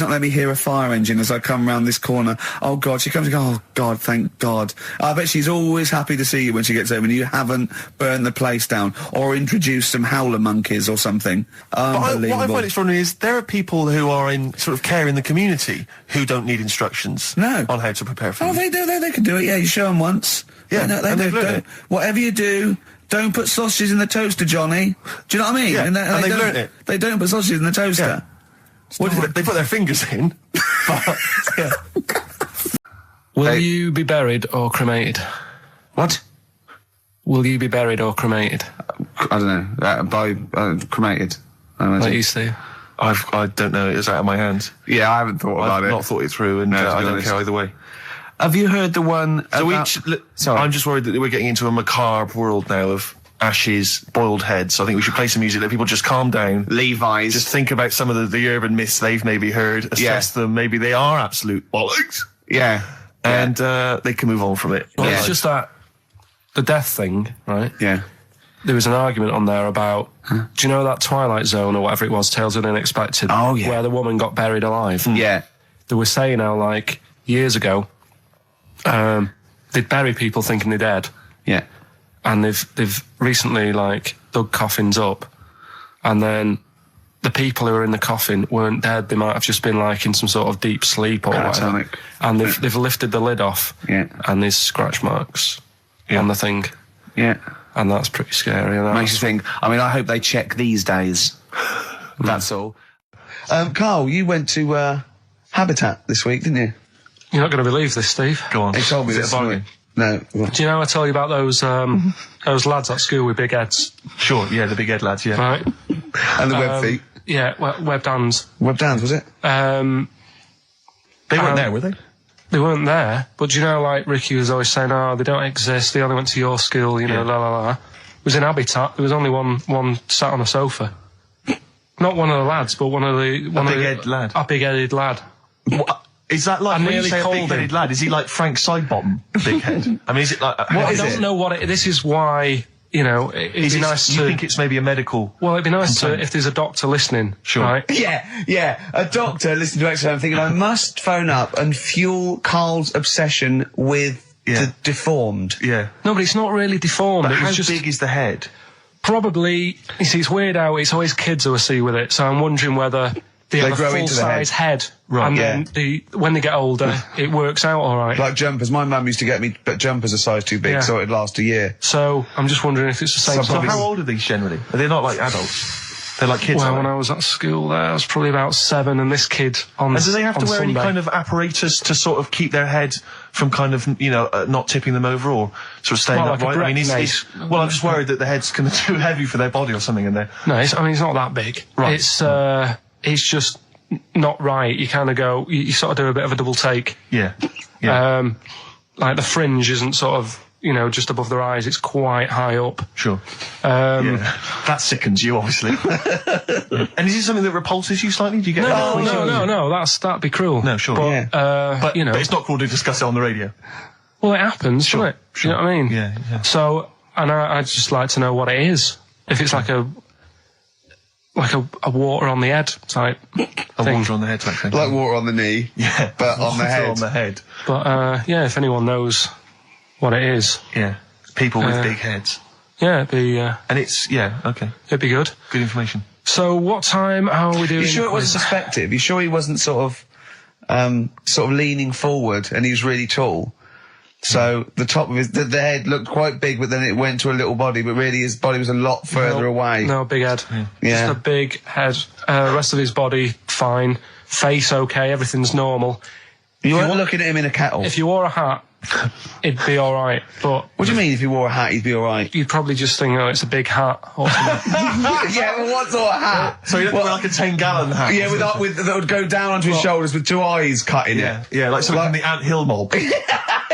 not let me hear a fire engine as I come round this corner. Oh, God. She comes and goes, oh, God, thank God. I bet she's always happy to see you when she gets home and you haven't burned the place down or introduced some howler monkeys or something. Unbelievable. What I find extraordinary is there are people who are in sort of care in the community who don't need instructions No. on how to prepare food. Oh, they do. They can do it. Yeah, you show them once. Yeah, They and they've learned don't. it. Whatever you do, don't put sausages in the toaster, Johnny. Do you know what I mean? Yeah, and they've don't- learnt it. They don't put sausages in the toaster. Yeah. They put their fingers in. But, yeah. Will you be buried or cremated? What? Will you be buried or cremated? I don't know. Cremated. I imagine. Like you, Steve? I don't know. It's out of my hands. Yeah, I haven't thought I've not thought it through, and No, to be I don't honest. care either way. Have you heard the one So about... Sorry. I'm just worried that we're getting into a macabre world now of ashes, boiled heads. I think we should play some music. Let people just calm down. Levi's. Just think about some of the urban myths they've maybe heard. Assess them. Maybe they are absolute bollocks. Yeah. And they can move on from it. Well, Yeah. it's just that the death thing, right? Yeah. There was an argument on there about, do you know that Twilight Zone or whatever it was, Tales of the Unexpected? Oh, yeah. Where the woman got buried alive. Yeah. They were saying how, like, years ago, they'd bury people thinking they're dead. Yeah. And they've recently, like, dug coffins up. And then the people who were in the coffin weren't dead. They might have just been, like, in some sort of deep sleep or whatever. Catatonic. And they've lifted the lid off. Yeah. And there's scratch marks on the thing. Yeah. And that's pretty scary. And Makes you think, I mean, I hope they check these days. That's all. Karl, you went to Habitat this week, didn't you? You're not going to believe this, Steve. Go on. They told me Is it this a bargain? morning. No. Do you know I told you about those lads at school with big heads? Sure, yeah, the big head lads, yeah. Right? And the web feet. Yeah, webbed hands. Web downs, was it? They weren't there, were they? They weren't there, but do you know, like, Ricky was always saying, oh, they don't exist, they only went to your school, you know, la la la. It was in Habitat, there was only one sat on a sofa. Not one of the lads, but one of the... big-headed lad. A big-headed lad. What? Is that like, I when you nearly say a called big-headed him. lad, is he like Frank Sidebottom big head? I mean, is it like... I don't know what it... This is why, you know, it'd be nice you to... think it's maybe a medical... Well, it'd be nice complaint? if there's a doctor listening, Sure. right? Yeah. A doctor listening to Extra, I'm thinking I must phone up and fuel Karl's obsession with the deformed. Yeah. No, but it's not really deformed. But It how was just big is the head? probably. You see, it's weird how it's always kids who I see with it. So I'm wondering whether they have grow a into the full-size head, Right, and yeah. then when they get older, it works out all right. Like jumpers. My mum used to get me but jumpers a size too big, Yeah. so it'd last a year. So I'm just wondering if it's the same So sort of. how old are these generally? Are they not like adults? They're like kids, Well, aren't when they? I was at school there, I was probably about 7, and this kid on And do they have to on wear any Sunday- kind of apparatus to sort of keep their head from kind of, you know, not tipping them over or sort of staying Well, like a upright? I mean, breast well, I'm just worried that the head's kind of too heavy for their body or something in there. No, it's not that big. Right. It's just not right. You kind of go, you sort of do a bit of a double take. Yeah. Yeah. like the fringe isn't sort of, just above their eyes. It's quite high up. Sure. That sickens you, obviously. And is it something that repulses you slightly? Do you get No. That'd be cruel. No, sure. But, but it's not cruel to discuss it on the radio. Well, it happens, doesn't it? Sure. You know what I mean? Yeah. So, and I'd just like to know what it is. If it's like a water on the head type thing. Water on the head type thing. Like water on the knee. Yeah. But on the head. On the head. But, if anyone knows what it is. Yeah. People with big heads. Yeah, it'd be... and it's... Yeah, okay. It'd be good. Good information. So, what time are we doing? You sure it wasn't perspective? You sure he wasn't sort of leaning forward and he was really tall? So the top of the head looked quite big, but then it went to a little body, but really his body was a lot further away. No, big head. Yeah. Just a big head. Rest of his body, fine. Face, okay, everything's normal. You weren't looking at him in a kettle. If you wore a hat, it'd be alright, but... What do you mean if you wore a hat, he'd be alright? You'd probably just think, it's a big hat or something. Yeah, but what sort of hat? So you don't wear like a 10-gallon hat? Yeah, that would go down onto his shoulders with two eyes cut in it. Yeah, like something from the Ant Hill mob.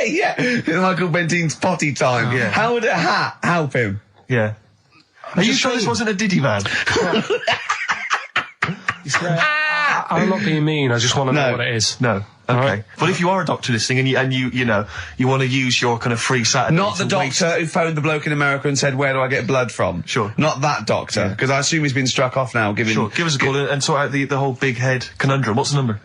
Yeah, Michael Bentine's potty time. Yeah. How would a hat help him? Yeah. Are you sure this wasn't a Diddy man? I'm not being mean, I just want to know what it is. No. Okay. Right. But if you are a doctor listening and you want to use your kind of free Saturday... Not the doctor who phoned the bloke in America and said, where do I get blood from? Sure. Not that doctor, because I assume he's been struck off now, Sure, give us a call and sort out the whole big head conundrum. What's the number?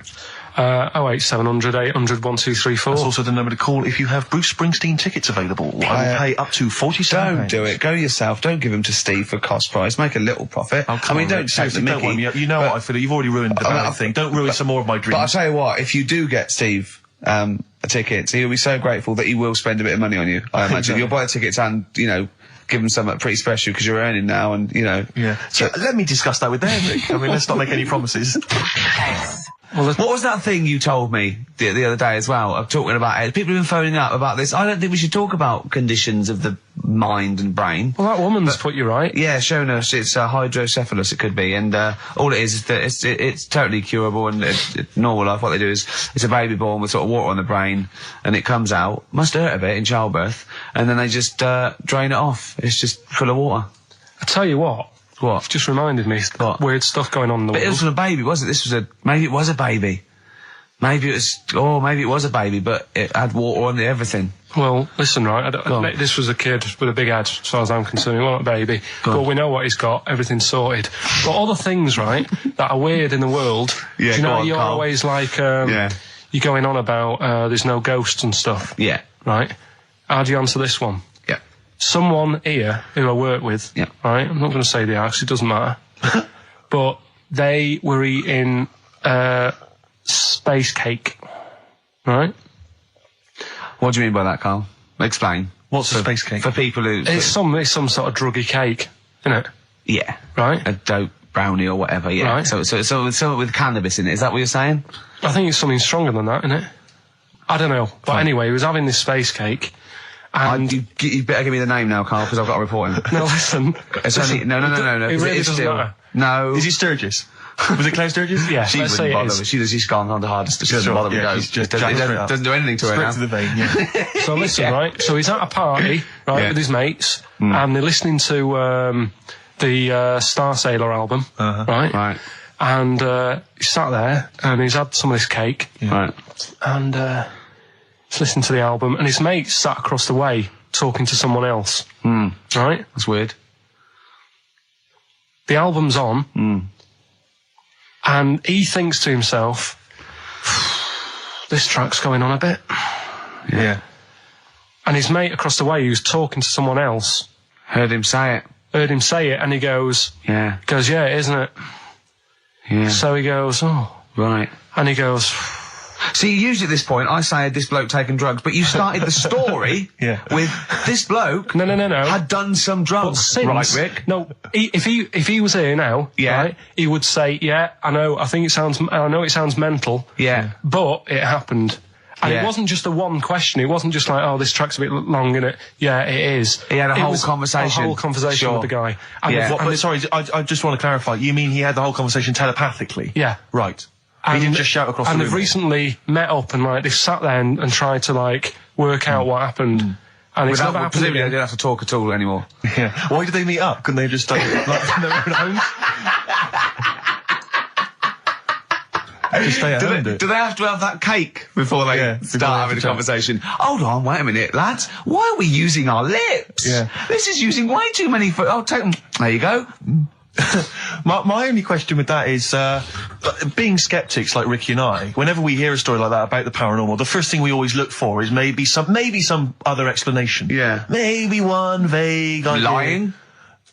08700 800 1234. That's also the number to call if you have Bruce Springsteen tickets available. I will pay up to £47. Don't do it. Go yourself. Don't give them to Steve for cost price. Make a little profit. Oh, don't take the don't mickey. worry, you know what I feel. You've already ruined the bad thing. Don't ruin some more of my dreams. But I'll tell you what, if you do get Steve a ticket, he'll be so grateful that he will spend a bit of money on you, I imagine. so. You'll buy tickets and, give them something pretty special because you're earning now and, Yeah. So let me discuss that with them, Rick. I mean, let's not make any promises. Well, what was that thing you told me the other day as well? I'm talking about it. People have been phoning up about this. I don't think we should talk about conditions of the mind and brain. Well, that woman's put you right. Yeah, shown us it's hydrocephalus. It could be, and all it is that it's totally curable and it's normal life. What they do is it's a baby born with sort of water on the brain, and it comes out. Must hurt a bit in childbirth, and then they just drain it off. It's just full of water. I tell you what. What? It's just reminded me weird stuff going on in the world. But it wasn't a baby, was it? Maybe it was a baby. Maybe it was a baby, but it had water on everything. Well, listen, right, this was a kid with a big head, as far as I'm concerned. He wasn't a baby. But we know what he's got, everything's sorted. But other things, right, that are weird in the world, yeah, do you know, you're Karl. always like, you're going on about there's no ghosts and stuff. Yeah. Right? How do you answer this one? Yeah. Someone here who I work with, right, I'm not going to say the house, it doesn't matter, but they were eating space cake, right? What do you mean by that, Karl? Explain. What's a space cake? For people who... It's some sort of druggy cake, isn't it? Yeah. Right? A dope brownie or whatever, yeah. Right. So something with cannabis in it, is that what you're saying? I think it's something stronger than that, isn't it? I don't know. But anyway, he was having this space cake. And you better give me the name now, Karl, because I've got to report him. No, listen. It's only, no. It really doesn't matter. No. Is he Sturgis? Was it Claire Sturgis? Yeah, She let's say wouldn't it bother. is. She's gone on the hardest. She doesn't bother with those. Just It doesn't do anything to her now. Straight to the vein, yeah. So listen, right? So he's at a party, right, with his mates, and they're listening to the Star Sailor album, right? Right. And he's sat there, and he's had some of this cake, Right. and he's listening to the album, and his mate sat across the way talking to someone else, right? That's weird. The album's on, and he thinks to himself, this track's going on a bit. Yeah. And his mate across the way, who's talking to someone else, Heard him say it, and he goes, Yeah. yeah, isn't it? Yeah. So he goes, oh. Right. And he goes, See, usually at this point, I say, had this bloke taken drugs, but you started the story with this bloke no. had done some drugs. Since, right, Rick? No, if he was here now, right, he would say, yeah, I know it sounds mental. Yeah. But it happened. And it wasn't just a one question. It wasn't just like, oh, this track's a bit long, innit? Yeah, it is. He had a whole was conversation. A whole conversation with the guy. And Sorry, I just want to clarify. You mean he had the whole conversation telepathically? Yeah. Right. He didn't just shout across the room. And they've recently met up and, like, they've sat there and tried to, like, work out what happened. And it's never happened Presumably they again. don't have to talk at all anymore. Yeah. Why did they meet up? Couldn't they just stay like in their own homes? Just stay at home. Do they have to have that cake before they Yeah, before they start have having a to chat. conversation? Hold on, wait a minute, lads. Why are we using our lips? Yeah. This is using way too many food. Oh, take them. There you go. My only question with that is, being skeptics like Ricky and I, whenever we hear a story like that about the paranormal, the first thing we always look for is maybe some other explanation. Yeah. Maybe one vague idea. Lying.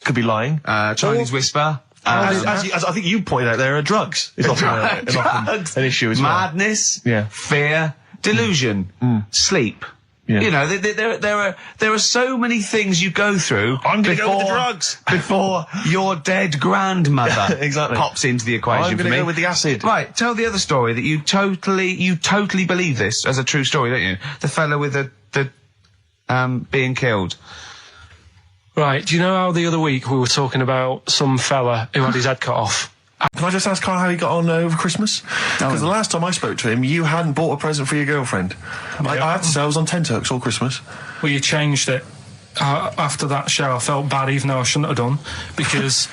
Could be lying. Chinese whisper. As I think you pointed out, there are drugs. It's often Drugs. an issue as well. Madness. Yeah. Fear. Delusion. Sleep. Yeah. You know, there are so many things you go through. I'm gonna go with the drugs. Before your dead grandmother Exactly. pops into the equation I'm for going me. to go with the acid. Right, tell the other story that you totally believe this as a true story, don't you? The fella with the being killed. Right, do you know how the other week we were talking about some fella who had his head cut off? Can I just ask Karl how he got on over Christmas? Because the last time I spoke to him, you hadn't bought a present for your girlfriend. I have to say, I was on tenterhooks all Christmas. Well, you changed it. After that show, I felt bad, even though I shouldn't have done, because...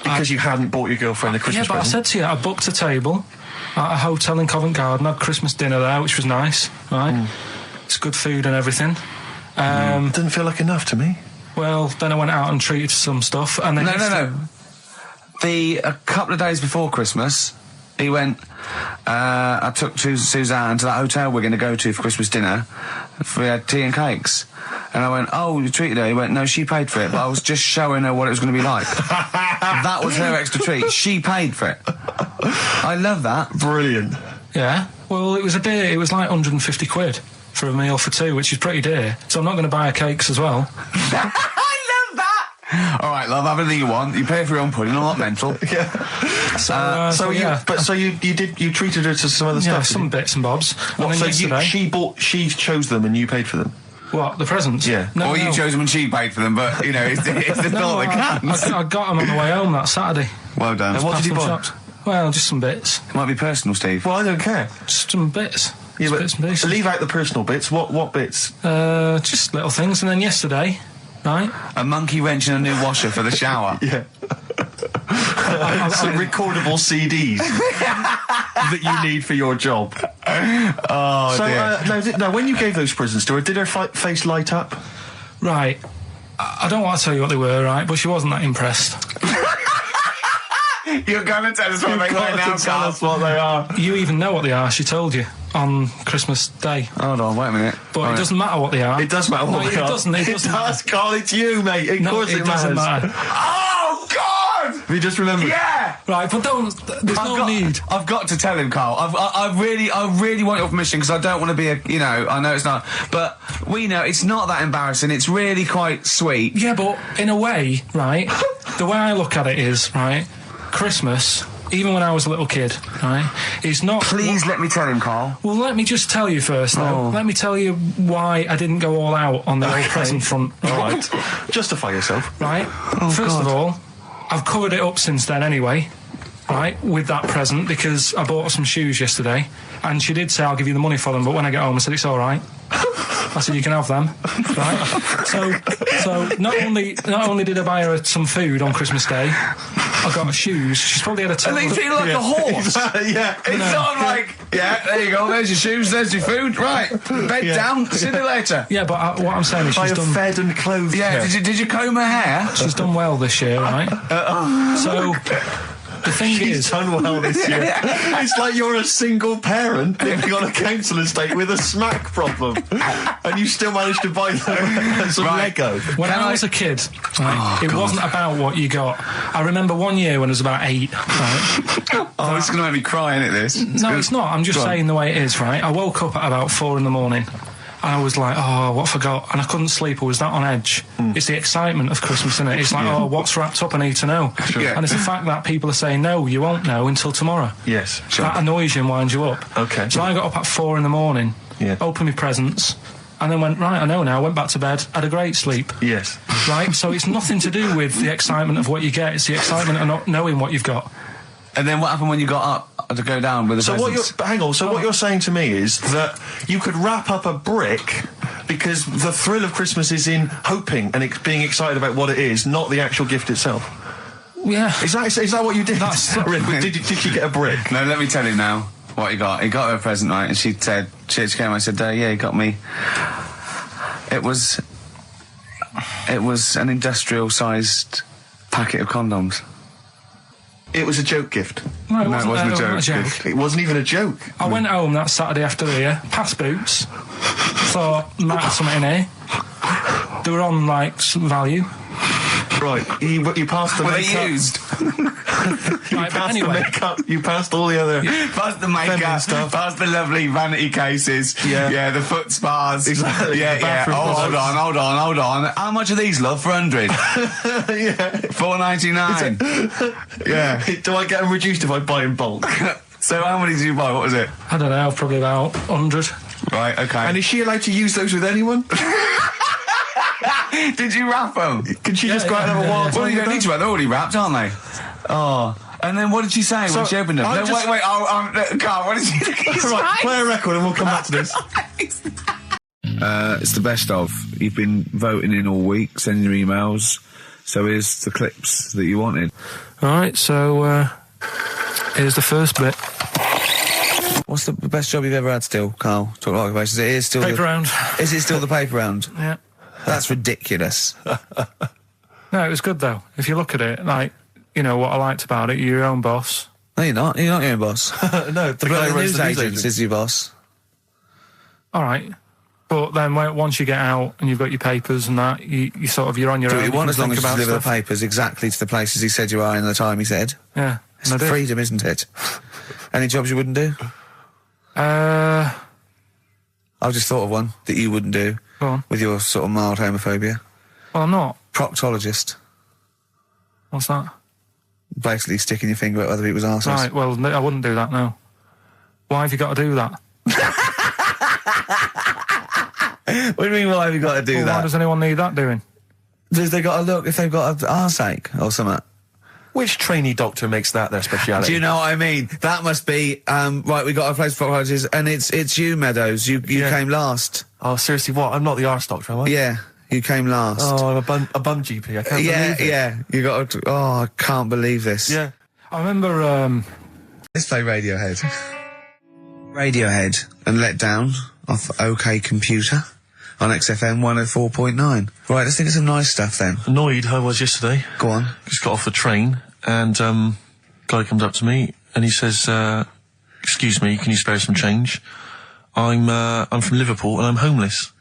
Because you hadn't bought your girlfriend a Christmas Yeah, but present. I said to you, I booked a table at a hotel in Covent Garden, had Christmas dinner there, which was nice, right? It's good food and everything. It didn't feel like enough to me. Well, then I went out and treated some stuff, and then... No. A couple of days before Christmas, he went, I took Suzanne to that hotel we're going to go to for Christmas dinner. We had tea and cakes. And I went, oh, you treated her? He went, no, she paid for it, but I was just showing her what it was going to be like. That was her extra treat. She paid for it. I love that. Brilliant. Yeah. Well, it was a dear. It was like 150 quid for a meal for two, which is pretty dear. So I'm not going to buy her cakes as well. All right, love, have anything you want. You pay for your own pudding. I'm not mental. Yeah. So you treated her to some other Yeah, stuff. some bits and bobs. And What, then so yesterday, she chose them and you paid for them? what, the presents? Yeah. No, Or no. you chose them and she paid for them, but, you know, it's the thought that counts. I got them on the way home that Saturday. Well done. And what did you Past buy? some shops. Well, just some bits. It might be personal, Steve. Well, I don't care. Just some bits. Yeah, Just but bits and pieces. leave out the personal bits. What bits? Just little things. And then yesterday, right? A monkey wrench and a new washer for the shower. Yeah. Some recordable CDs that you need for your job. Oh, So, dear. no, when you gave those presents to her, did her face light up? Right. I don't want to tell you what they were, right? But she wasn't that impressed. You're going to tell us what they were now, Karl. what they are. You even know what they are, she told you, on Christmas Day. Hold on, wait a minute. But it doesn't matter what they are. It does matter what No, they it are. doesn't. It It doesn't. does, Karl. It's you, mate. Of No, course it doesn't matters. matter. Oh, God! Have you just remembered? Yeah! Right, but there's no need. I've got to tell him, Karl. I really want your permission because I don't want to be I know it's not, but we know it's not that embarrassing. It's really quite sweet. Yeah, but in a way, right, the way I look at it is, right, Christmas, even when I was a little kid, right, is not... Please let me tell him, Karl. Well, let me just tell you first, though. Let me tell you why I didn't go all out on the old present front. All right. Justify yourself. Right? First of all, I've covered it up since then anyway, right, with that present, because I bought her some shoes yesterday, and she did say, I'll give you the money for them, but when I get home, I said, it's all right. I said, you can have them, right? So not only did I buy her some food on Christmas Day, I got her shoes. She's probably had a And they feel like a horse. Yeah. It's not like, yeah, there you go, there's your shoes, there's your food, right, bed down, see you later. Yeah, but what I'm saying is I she's have done... fed and clothed Yeah, her. did you comb her hair? She's done well this year, right? So, the thing She's is... done well this year. It's like you're a single parent living on a council estate with a smack problem, and you still managed to buy them some Right. Lego. When I was a kid, right, it wasn't about what you got. I remember one year when I was about 8, right? Oh, it's going to make me cry, isn't it, this? No, it's not. I'm just Go on. saying the way it is, right? I woke up at about 4 in the morning. And I was like, oh, what have I got? And I couldn't sleep. I was that on edge. It's the excitement of Christmas, isn't it? It's like, oh, what's wrapped up? I need to know. Yeah. And it's the fact that people are saying, no, you won't know until tomorrow. Yes. That annoys you and winds you up. Okay. So I got up at 4 in the morning, Yeah. opened my presents, and then went, right, I know now. Went back to bed, had a great sleep. Yes. Right? So it's nothing to do with the excitement of what you get. It's the excitement of not knowing what you've got. And then what happened when you got up? to go down with the So presents. what you're saying to me is that you could wrap up a brick because the thrill of Christmas is in hoping and being excited about what it is, not the actual gift itself. Yeah. Is that what you did? That's- Did you get a brick? No, let me tell you now what he got. He got her a present, right? And she said, she came. I said, yeah, he got me. It was an industrial-sized packet of condoms. It was a joke gift. No, it No, it wasn't a joke. gift. It wasn't even a joke. I went home that Saturday after here, past Boots, thought, might have something in here. They were on, like, some value. Right, you passed the Were they makeup. used? Right, but Passed anyway, the makeup. You passed all the other. Past the feminine makeup, stuff. past the lovely vanity cases. Yeah. the foot spas. Exactly, Yeah, the bathroom Oh, hold products. on. How much are these, love? For 100? Yeah. $4.99. Yeah. Do I get them reduced if I buy in bulk? So how many did you buy? What was it? I don't know, probably about 100. Right, okay. And is she allowed to use those with anyone? Did you wrap them? Can she just go out and have a wild Well, time you with don't need them? to. They're already wrapped, aren't they? Oh. And then what did she say So, when she opened them? I No, just- wait. Carl, what did she say? Right, play a record and we'll come back to this. It's the best of. You've been voting in all week, sending your emails. So here's the clips that you wanted. Alright, so, here's the first bit. What's the best job you've ever had still, Carl? Talk like occupations. It is still Paper round. Is it still the paper round? Yeah. That's ridiculous. No, it was good, though. If you look at it, like, you know, what I liked about it, you're your own boss. No, you're not. You're not your own boss. No, The news agent is your boss. Alright. But then once you get out and you've got your papers and that, you sort of, you're on your Do own. what you want can as long think as you about deliver the stuff. papers exactly to the places he said you are in the time he said. Yeah. It's and I did. freedom, isn't it? Any jobs you wouldn't do? Go I've just thought of one that you wouldn't do on. with your sort of mild homophobia. Well, I'm not. Proctologist. What's that? Basically sticking your finger at other people's arses. Right, well, no, I wouldn't do that, no. Why have you got to do that? What do you mean, why have you got to do Well, why that? does anyone need that doing? Does they got to look if they've got an arseache or something? Which trainee doctor makes that their speciality? Do you know what I mean? That must be, right, we got a place for proctologists, and it's you, Meadows. You came last. Oh, seriously, what? I'm not the arse doctor, am I? Yeah, you came last. Oh, I'm a bum GP. I can't yeah, believe it. yeah. You got to, I can't believe this. Yeah. I remember, Let's play Radiohead. Radiohead and Let Down off OK Computer on XFM 104.9. Right, let's think of some nice stuff then. Annoyed I was yesterday. Go on. Just got off the train and guy comes up to me and he says, "Excuse me, can you spare some change? I'm from Liverpool and I'm homeless."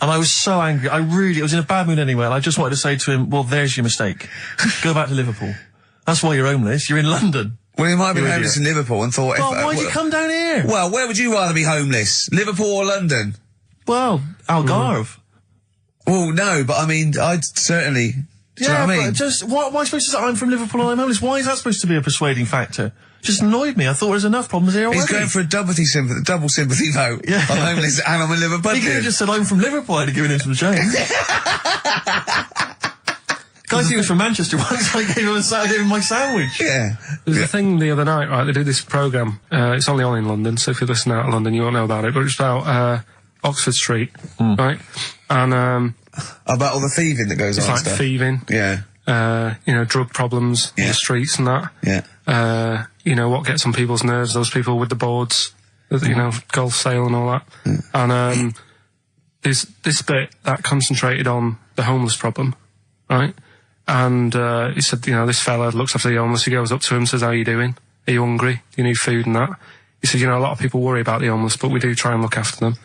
And I was so angry. I was in a bad mood anyway, and I just wanted to say to him, "Well, there's your mistake. Go back to Liverpool. That's why you're homeless. You're in London." Well, you might have been You homeless in idiot. Liverpool and thought... Well, why'd you come down here? Well, where would you rather be homeless? Liverpool or London? Well, Algarve. Well, no, but I mean, I'd certainly... Do you know what I mean? But just, why am I supposed to say I'm from Liverpool and I'm homeless? Why is that supposed to be a persuading factor? Just annoyed me. I thought there was enough problems here already. He's going for a double sympathy vote. Yeah. I'm homeless and I'm a Liverpoolian. He could have just said I'm from Liverpool. I'd have given him some change. Guy he was from Manchester once. I gave him my sandwich. Yeah. there's a thing the other night, right, they do this programme, it's only on in London, so if you listen out of London you won't know about it, but it's about, Oxford Street, right? And, About all the thieving that goes it's on like and stuff. thieving, Yeah. you know, drug problems in Yeah. the streets and that. Yeah. You know, what gets on people's nerves, those people with the boards, you know, golf sale and all that. And, there's this bit that concentrated on the homeless problem, right? And, he said, you know, this fella looks after the homeless, he goes up to him, says, "How you doing? Are you hungry? Do you need food?" and that. He said, "You know, a lot of people worry about the homeless, but we do try and look after them."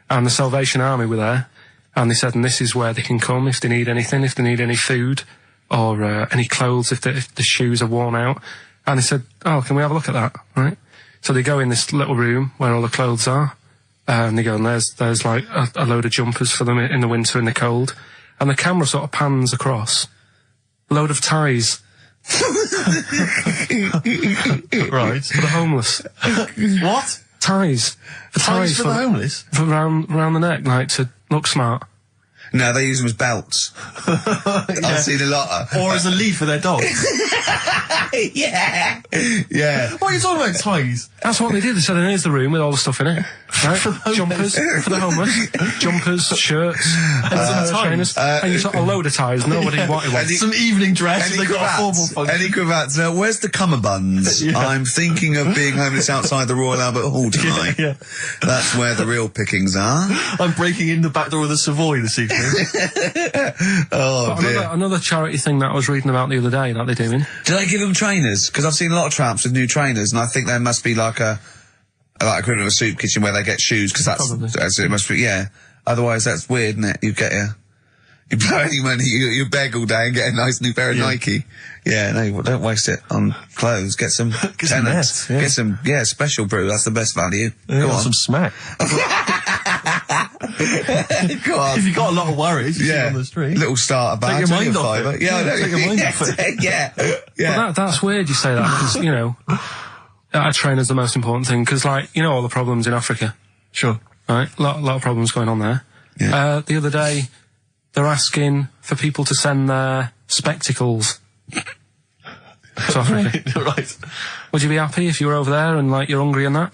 And the Salvation Army were there, and they said, and this is where they can come if they need anything, if they need any food, or, any clothes, if the shoes are worn out. And they said, "Oh, can we have a look at that?" Right? So they go in this little room where all the clothes are, and they go, and there's like a load of jumpers for them in the winter in the cold. And the camera sort of pans across. Load of ties. Right. For the homeless. What? Ties. Ties for the homeless? For round the neck, like, to look smart. No, they use them as belts. I've seen a lot of... Or as a lead for their dog? Yeah. Yeah. What are you talking about, ties? That's what they did. They said, here's the room with all the stuff in it. Right? Jumpers for the homeless. Jumpers, shirts, trainers. And you got a load of ties. Nobody wanted one. Some evening dress. Any They got a formal cravats? function. Any cravats? No, where's the cummerbunds? Yeah. I'm thinking of being homeless outside the Royal Albert Hall tonight. Yeah. That's where the real pickings are. I'm breaking in the back door of the Savoy this evening. Oh, But dear. another charity thing that I was reading about the other day that they're doing. Do they give them trainers? Because I've seen a lot of tramps with new trainers, and I think there must be like equivalent of a soup kitchen where they get shoes, because Probably. that's it must be, yeah. Otherwise, that's weird, isn't it? You blow any money, you beg all day and get a nice new pair of Nike. Yeah, no, don't waste it on clothes. Get some some tenants. nets, yeah. Get some, special brew. That's the best value. Go on. Some smack. Go on. If you've got a lot of worries, you see Yeah. on the street. Little starter bag. Take your only mind a off fiver. it. Yeah, I know. Take your mind off it. Yeah. But that's weird you say that, because, you know, a trainer's the most important thing, because, like, you know all the problems in Africa, Sure. right? A lot of problems going on there. Yeah. The other day, they're asking for people to send their spectacles to Africa. Right. Would you be happy if you were over there and, like, you're hungry and that?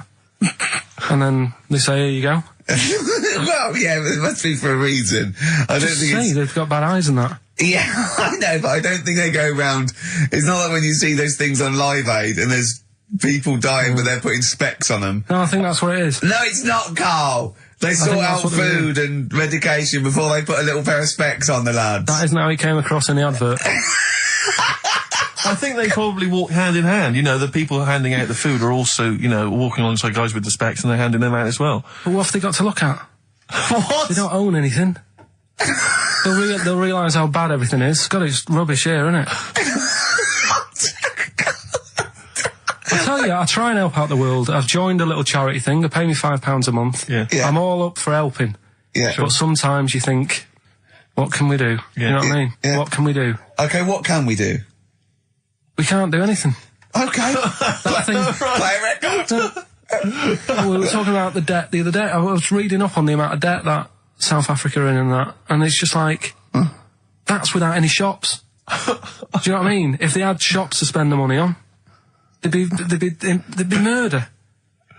And then they say, here you go. Well, yeah, but it must be for a reason. I don't think it's... They've got bad eyes and that. Yeah, I know, but I don't think they go round... It's not like when you see those things on Live Aid and there's people dying but they're putting specs on them. No, I think that's what it is. No, it's not, Carl. They sort think out that's what they food and medication before they put a little pair of specs on the lads. That isn't how he came across in the advert. I think they probably walk hand in hand. You know, the people handing out the food are also, you know, walking alongside guys with the specs and they're handing them out as well. But what have they got to look at? What? They don't own anything. They'll realise how bad everything is. God, it's rubbish here, isn't it? I tell you, I try and help out the world. I've joined a little charity thing. They pay me £5 a month. Yeah. Yeah. I'm all up for helping. Yeah. But sometimes you think, what can we do? Yeah. You know what I mean? Yeah. What can we do? Okay, what can we do? We can't do anything. Okay. That thing. Play a record. We were talking about the debt the other day. I was reading up on the amount of debt that South Africa are in and that, and it's just like, that's without any shops. Do you know what I mean? If they had shops to spend the money on, there'd be murder.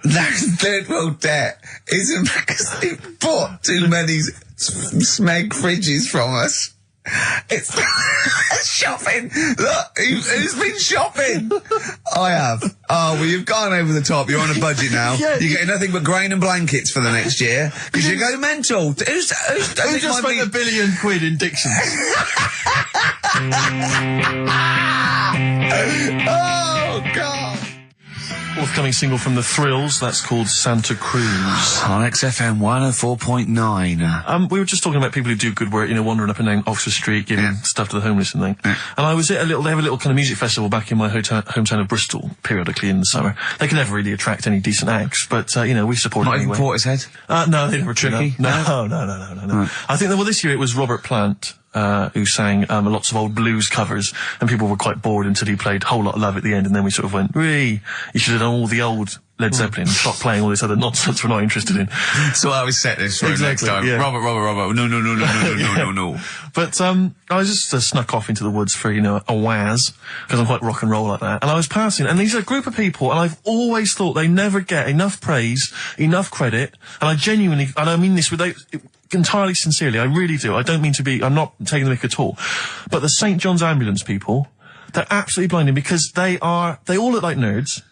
That's third world debt isn't because they bought too many smeg fridges from us. It's shopping. Look, who's been shopping? I have. Oh, well, you've gone over the top. You're on a budget now. Yeah, You're getting nothing but grain and blankets for the next year because you go mental. Who Who just spent £1 billion in dictions? Oh, God. Forthcoming single from The Thrills, that's called Santa Cruz. On XFM 104.9. We were just talking about people who do good work, you know, wandering up and down Oxford Street, giving stuff to the homeless and thing. Yeah. And I was at they have a little kind of music festival back in my hometown of Bristol, periodically in the summer. They can never really attract any decent acts, but, you know, we support Not it even anyway. Portishead? No, they never turn up. Tricky? No. Right. I think that, well, this year it was Robert Plant, who sang lots of old blues covers, and people were quite bored until he played Whole Lot of Love at the end, and then we sort of went, "Wee, you should have done all the old Led Zeppelin and stopped playing all this other nonsense we're not interested in." So I always set this for next Exactly, time. yeah. Robert. No. But I was just snuck off into the woods for, you know, a waz, because I'm quite rock and roll like that. And I was passing, and these are a group of people, and I've always thought they never get enough praise, enough credit, and I genuinely, and I mean this entirely sincerely, I really do. I don't mean to be, I'm not taking the mick at all. But the St. John's Ambulance people, they're absolutely blinding because they all look like nerds.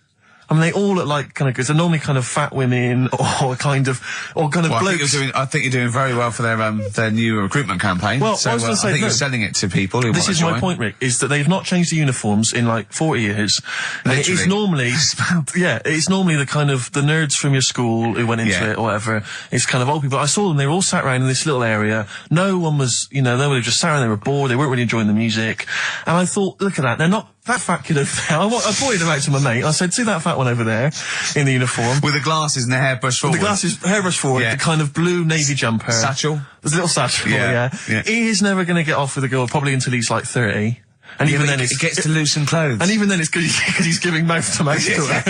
I mean, they all look like because they're normally kind of fat women or kind of blokes. I think you're doing very well for their new recruitment campaign. Well, so I was gonna say, I think no, you're selling it to people who This want is to my join. point, Rick, is that they've not changed the uniforms in like 40 years. And it is normally, it's normally the kind of the nerds from your school who went into it or whatever. It's kind of old people. I saw them, they were all sat around in this little area. No one was, you know, they were just sat around, they were bored, they weren't really enjoying the music. And I thought, look at that, they're not that fat kid over there. I pointed them out to my mate. I said, see that fat one over there in the uniform? With the glasses and the hairbrush forward. The glasses, hairbrush forward, the kind of blue navy jumper. Satchel. There's a little satchel, Yeah. He is never going to get off with a girl, probably until he's like 30. And even then it gets to loosen clothes. And even then it's because he's giving mouth to mouth to her.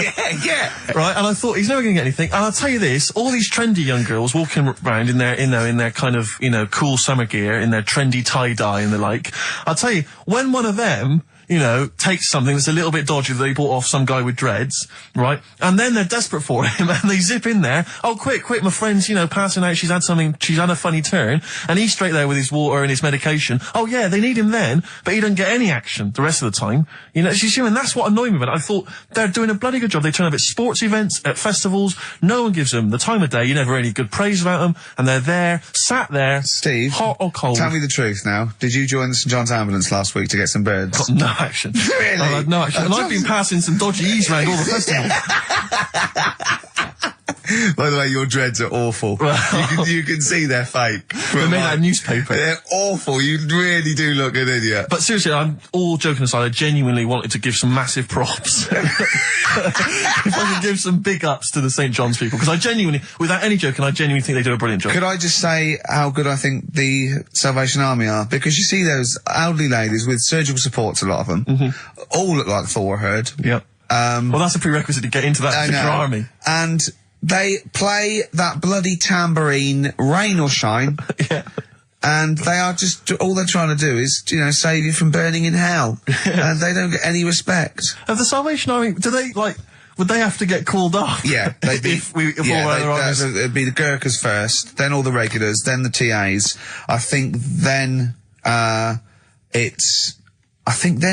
Yeah. Right, and I thought he's never going to get anything. And I'll tell you this: all these trendy young girls walking around in their kind of, you know, cool summer gear, in their trendy tie dye and the like. I'll tell you, when one of them, takes something that's a little bit dodgy that they bought off some guy with dreads, right? And then they're desperate for him and they zip in there. Oh, quick, my friend's, passing out. She's had a funny turn. And he's straight there with his water and his medication. Oh yeah, they need him then, but he doesn't get any action the rest of the time. And that's what annoyed me about it. I thought they're doing a bloody good job. They turn up at sports events, at festivals. No one gives them the time of day. You never hear any good praise about them. And they're there, sat there. Steve, hot or cold. Tell me the truth now. Did you join the St John's ambulance last week to get some birds? Got no action. Really? I had no action. And I've been passing some dodgy E's around all the festivals. By the way, your dreads are awful. You can see they're fake. They made out of newspaper. They're awful. You really do look an idiot. But seriously, I'm all joking aside, I genuinely wanted to give some massive props. If I could give some big ups to the St. John's people, because I genuinely, without any joking, I genuinely think they do a brilliant job. Could I just say how good I think the Salvation Army are? Because you see those elderly ladies with surgical supports, a lot of them, all look like Thor Herd. Yep. Well, that's a prerequisite to get into that particular army. And they play that bloody tambourine, rain or shine. Yeah. And they are just, all they're trying to do is, save you from burning in hell. And they don't get any respect. Of the Salvation Army, do they, would they have to get called off? Yeah, they'd be, it'd be the Gurkhas first, then all the regulars, then the TAs. I think then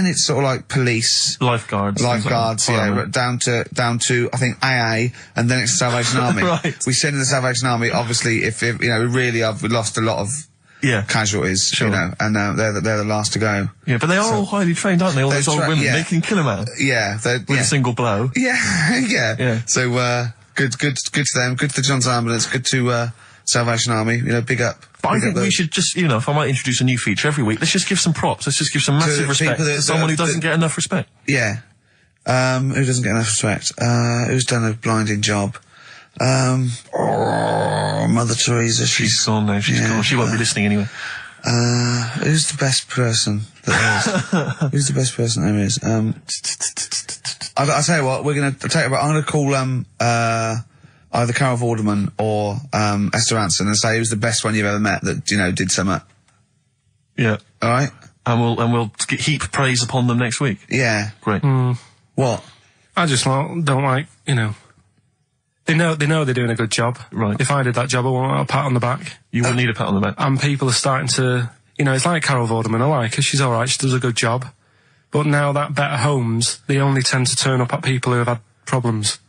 it's sort of like police, lifeguards, yeah, down to I think AA, and then it's the Salvation Army. Right. We send in the Salvation Army. Obviously, if we really have lost a lot of casualties, sure. And they're the last to go. Yeah, but they are all highly trained, aren't they? All those old women, they can kill them out. Yeah, with a single blow. Yeah, yeah. So good to them. Good to the John's Ambulance. Good to Salvation Army. Big up. But I think we should just, if I might introduce a new feature every week, let's just give some props. Let's just give some massive respect to someone who doesn't get enough respect. Yeah. Who doesn't get enough respect? Who's done a blinding job? Mother Teresa. She's gone now. She's gone. She won't be listening anyway. Who's the best person there is? Who's the best person there is? I'll tell you what, I'm gonna call, either Karl Vorderman or Esther Anson and say who's the best one you've ever met that did something. Yeah. All right. And we'll heap praise upon them next week. Yeah. Great. What? I just don't like They know they're doing a good job. Right. If I did that job, I want a pat on the back. You wouldn't need a pat on the back. And people are starting to, it's like Karl Vorderman. I like her. She's all right. She does a good job. But now that Better Homes, they only tend to turn up at people who have had problems.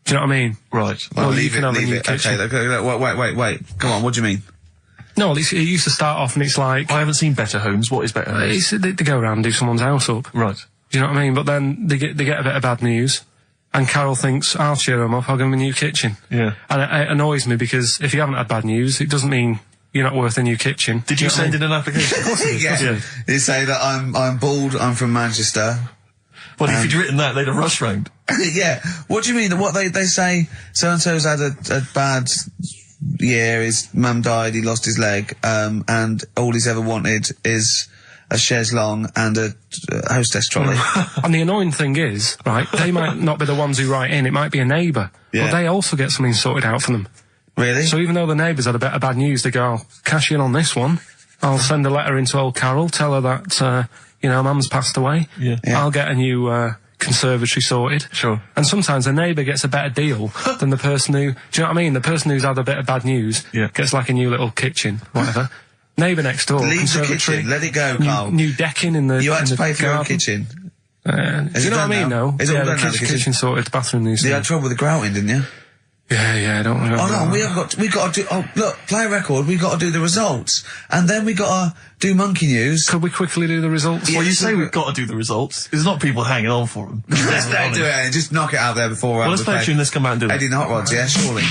Do you know what I mean? Right. Well, leave it. Okay, wait. Come on, what do you mean? No, it used to start off and it's like... I haven't seen Better Homes. What is Better Homes? They go around and do someone's house up. Right. Do you know what I mean? But then they get a bit of bad news. And Carol thinks, I'll cheer them up, I'll give them a new kitchen. Yeah. And it annoys me because if you haven't had bad news, it doesn't mean you're not worth a new kitchen. Did you send in an application? Yeah. You say that I'm bald, I'm from Manchester. Well, if you'd written that, they'd have rushed round. Yeah. What do you mean? What they say, so-and-so's had a bad year, his mum died, he lost his leg, and all he's ever wanted is a chaise longue and a hostess trolley. And the annoying thing is, right, they might not be the ones who write in, it might be a neighbour, but they also get something sorted out for them. Really? So even though the neighbours had a bit of bad news, they go, I'll cash in on this one, I'll send a letter into old Carol, tell her that, mum's passed away, I'll get a new conservatory sorted. Sure. And sometimes the neighbour gets a better deal than the person who, do you know what I mean? The person who's had a bit of bad news gets like a new little kitchen, whatever. Neighbour next door, leave the kitchen, let it go, Carl. New decking in the You had to pay for your own garden. kitchen. Do you know what I mean, though? Is it all done now, the kitchen sorted, the bathroom needs. You had trouble with the grouting, didn't you? Yeah, I don't know. Oh no, we got to do, look, play a record, we got to do the results. And then we got to do Monkey News. Could we quickly do the results? Well, you say we've got to do the results. There's not people hanging on for them. Let's do it, just knock it out there before. Well, let's play a tune, let's come out and do it. Eddie and the Hot Rods, yeah, surely.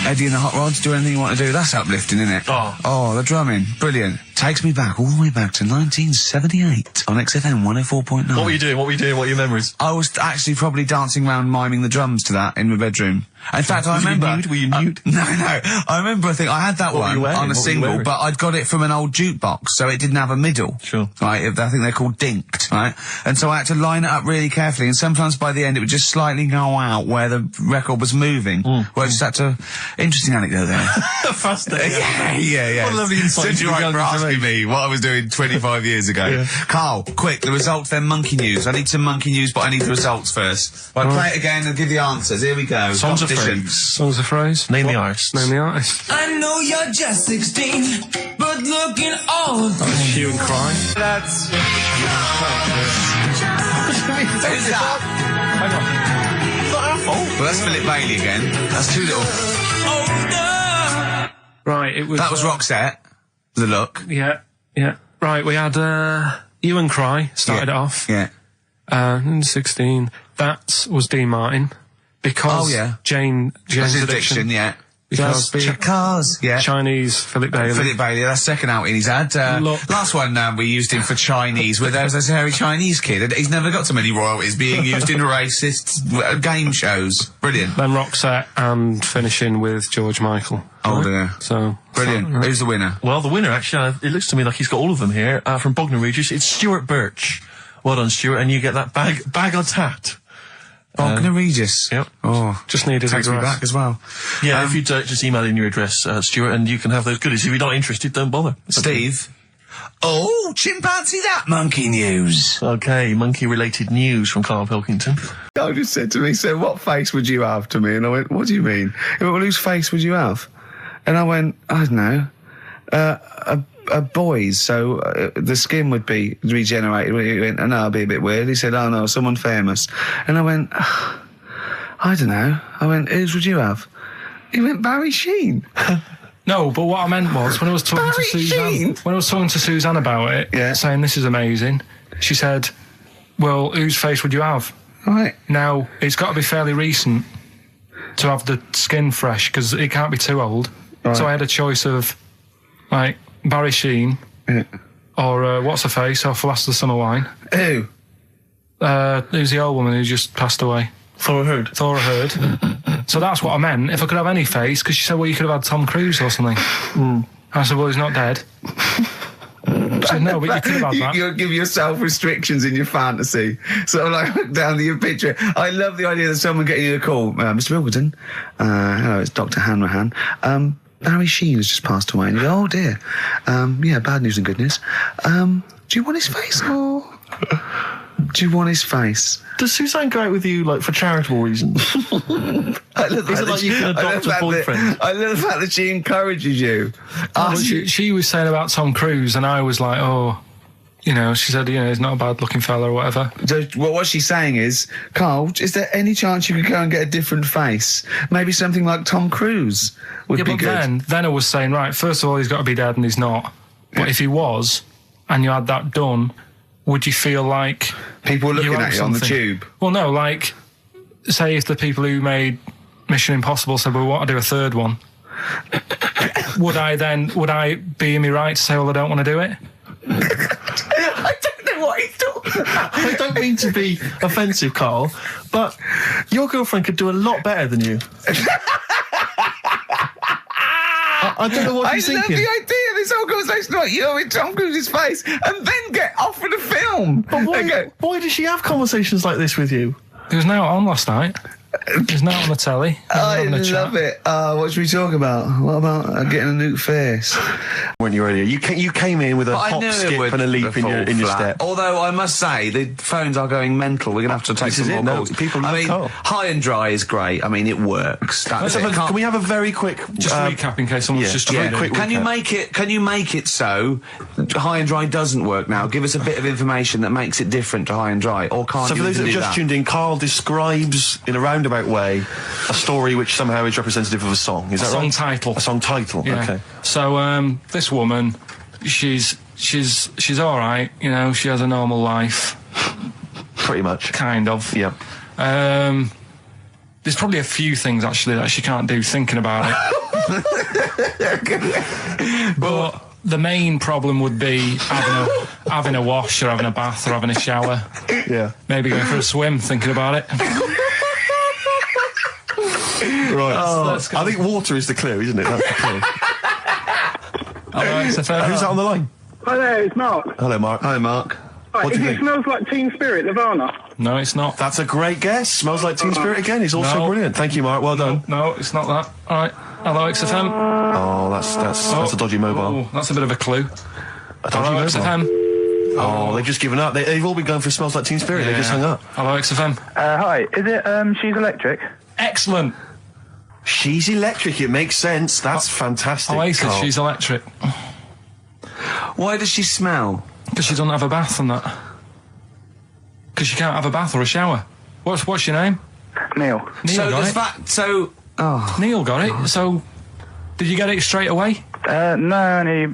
Eddie and the Hot Rods, do anything you want to do. That's uplifting, isn't it? Oh, the drumming. Brilliant. Takes me back, all the way back to 1978 on XFM 104.9. What were you doing? What are your memories? I was actually probably dancing around miming the drums to that in my bedroom. In fact, I remember... Were you nude? No. I remember, I think I had that one on a single, but I'd got it from an old jukebox, so it didn't have a middle. Sure. Right, I think they're called dinked, right? And so I had to line it up really carefully, and sometimes by the end it would just slightly go out where the record was moving. Where I just had to... Interesting anecdote there. Fascinating. Yeah. What a lovely insight into your young asking me what I was doing 25 years ago. Carl, quick, the results, then monkey news. I need some monkey news, but I need the results first. Right, play it again and give the answers. Here we go. Songs of phrase. Songs of phrase. Name the artist. Name the artist. I know you're just 16, but looking old. That's Hue and Cry. That's... Who's that? Hang on. Well, that's Philip Bailey again. That's too little. Right, it was... That was Roxette. The Look. Yeah. Right, we had Hue and Cry started it off. Yeah. 16. That was Dean Martin. Because Jane's Addiction. Yeah. Because Chinese Philip Bailey. Philip Bailey, that's second outing he's had. Last one we used him for Chinese, where there was a hairy Chinese kid. He's never got so many royalties being used in racist game shows. Brilliant. Then Roxette and finishing with George Michael. Oh dear. So brilliant. Who's the winner? Well, the winner, actually, it looks to me like he's got all of them here, from Bognor Regis. It's Stuart Birch. Well done, Stuart, and you get that bag of tat. Bognor Regis. Yep. Oh, just needed takes me back as well. Yeah, if you just email in your address, Stuart, and you can have those goodies. If you're not interested, don't bother. Steve. Oh, chimpanzee that monkey news. Okay, monkey-related news from Karl Pilkington. Carl just said to me, so what face would you have to me? And I went, what do you mean? He went, well, whose face would you have? And I went, I don't know. A boy's, so the skin would be regenerated. He went, oh, no, it'd be a bit weird. He said, oh no, someone famous. And I went, I don't know. I went, whose would you have? He went, Barry Sheen. No, but what I meant was when I was talking to Suzanne, Suzanne about it, saying this is amazing, she said, well, whose face would you have? Right. Now, it's got to be fairly recent to have the skin fresh, because it can't be too old. Right. So I had a choice of, like, Barry Sheen, or what's her face off Last of the Summer Wine. Who? Who's the old woman who just passed away? Thora Hird. So that's what I meant. If I could have any face, because she said, well, you could have had Tom Cruise or something. I said, well, he's not dead. I said, no, but you could have had that. You'll give yourself restrictions in your fantasy. So like, look down to your picture. I love the idea that someone getting you a call. Mr. Wilkerton. Hello, it's Dr. Hanrahan. Barry Sheen has just passed away. And you go, oh dear. Yeah, bad news and good news. Do you want his face or... Do you want his face? Does Suzanne go out with you, like, for charitable reasons? I love Is it like you can adopt a boyfriend? I love the fact that she encourages you. She was saying about Tom Cruise, and I was like, oh... You know, she said, he's not a bad-looking fella or whatever. So, well, what she's saying is, Carl, is there any chance you could go and get a different face? Maybe something like Tom Cruise would be good. But then I was saying, right, first of all, he's got to be dead and he's not. But if he was, and you had that done, would you feel like... People were looking at you on the tube? Well, no, like, say if the people who made Mission Impossible said, well, we want to do a third one, would I be in my right to say, well, I don't want to do it? I don't know what he's talking about. I don't mean to be offensive, Karl, but your girlfriend could do a lot better than you. I don't know what he's thinking. I love the idea of this whole conversation about you in Tom Cruise's face and then get offered a film. But why does she have conversations like this with you? It was now on last night. It was now on the telly. I love it. What should we talk about? What about getting a new face? Weren't you earlier? You came in with a hop, skip and a leap in your step. Although I must say, the phones are going mental. We're going to have to take some more calls. High and Dry is great. I mean, it works. Can we have a very quick... Just recap in case someone's just... Very quick Can you make it so High and Dry doesn't work now? Give us a bit of information that makes it different to High and Dry. Or can't you do that? So for those that have just tuned in, Karl describes in a roundabout way a story which somehow is representative of a song. Is that right? Title. A song title. Yeah. Okay. So this woman, she's all right. She has a normal life. Pretty much. Kind of. Yeah. There's probably a few things actually that she can't do thinking about it. But the main problem would be having a wash or having a bath or having a shower. Yeah. Maybe going for a swim thinking about it. Right. I think water is the clue, isn't it? That's the clue. Right, so who's that on the line? Hi there, it's Mark. Hello, Mark. Hi, Mark. Right, What do you it think? Smells Like Teen Spirit, Nirvana. No, it's not. That's a great guess. Smells Like Teen Spirit again. He's also brilliant. Thank you, Mark. Well done. No, it's not that. All right. Hello, XFM. Oh, that's a dodgy mobile. Oh, that's a bit of a clue. I told you Hello, no, Bob. XFM. Oh, they've just given up. They've all been going for Smells Like Teen Spirit. They just hung up. Hello, XFM. Hi, is it, She's Electric? Excellent. She's electric. It makes sense. That's fantastic. Oasis, Carl. she's electric. Why does she smell? Because she doesn't have a bath and that. Because she can't have a bath or a shower. What's your name? Neil. Neil So got there's it. that. So. Oh. Neil got it. So, did you get it straight away? No, only,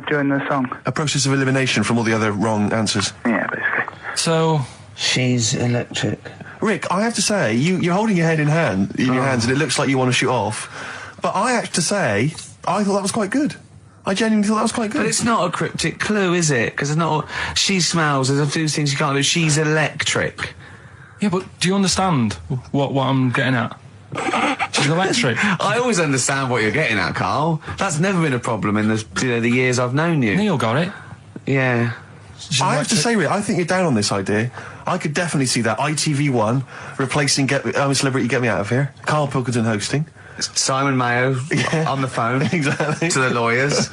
during the song. A process of elimination from all the other wrong answers. Yeah, basically. So, She's electric. Rick, I have to say, you're holding your head in your hands, and it looks like you want to shoot off. But I have to say, I thought that was quite good. I genuinely thought that was quite good. But it's not a cryptic clue, is it? Because it's not. She smells. There's a few things you can't do. She's electric. yeah, but do you understand what I'm getting at? She's electric. I always understand what you're getting at, Carl. That's never been a problem in the years I've known you. Neil got it. Yeah. She's I have to electric. say, Rick, I think you're down on this idea. I could definitely see that ITV1 replacing Celebrity Get Me Out of Here. Karl Pilkington hosting. Simon Mayo on the phone Exactly. to the lawyers.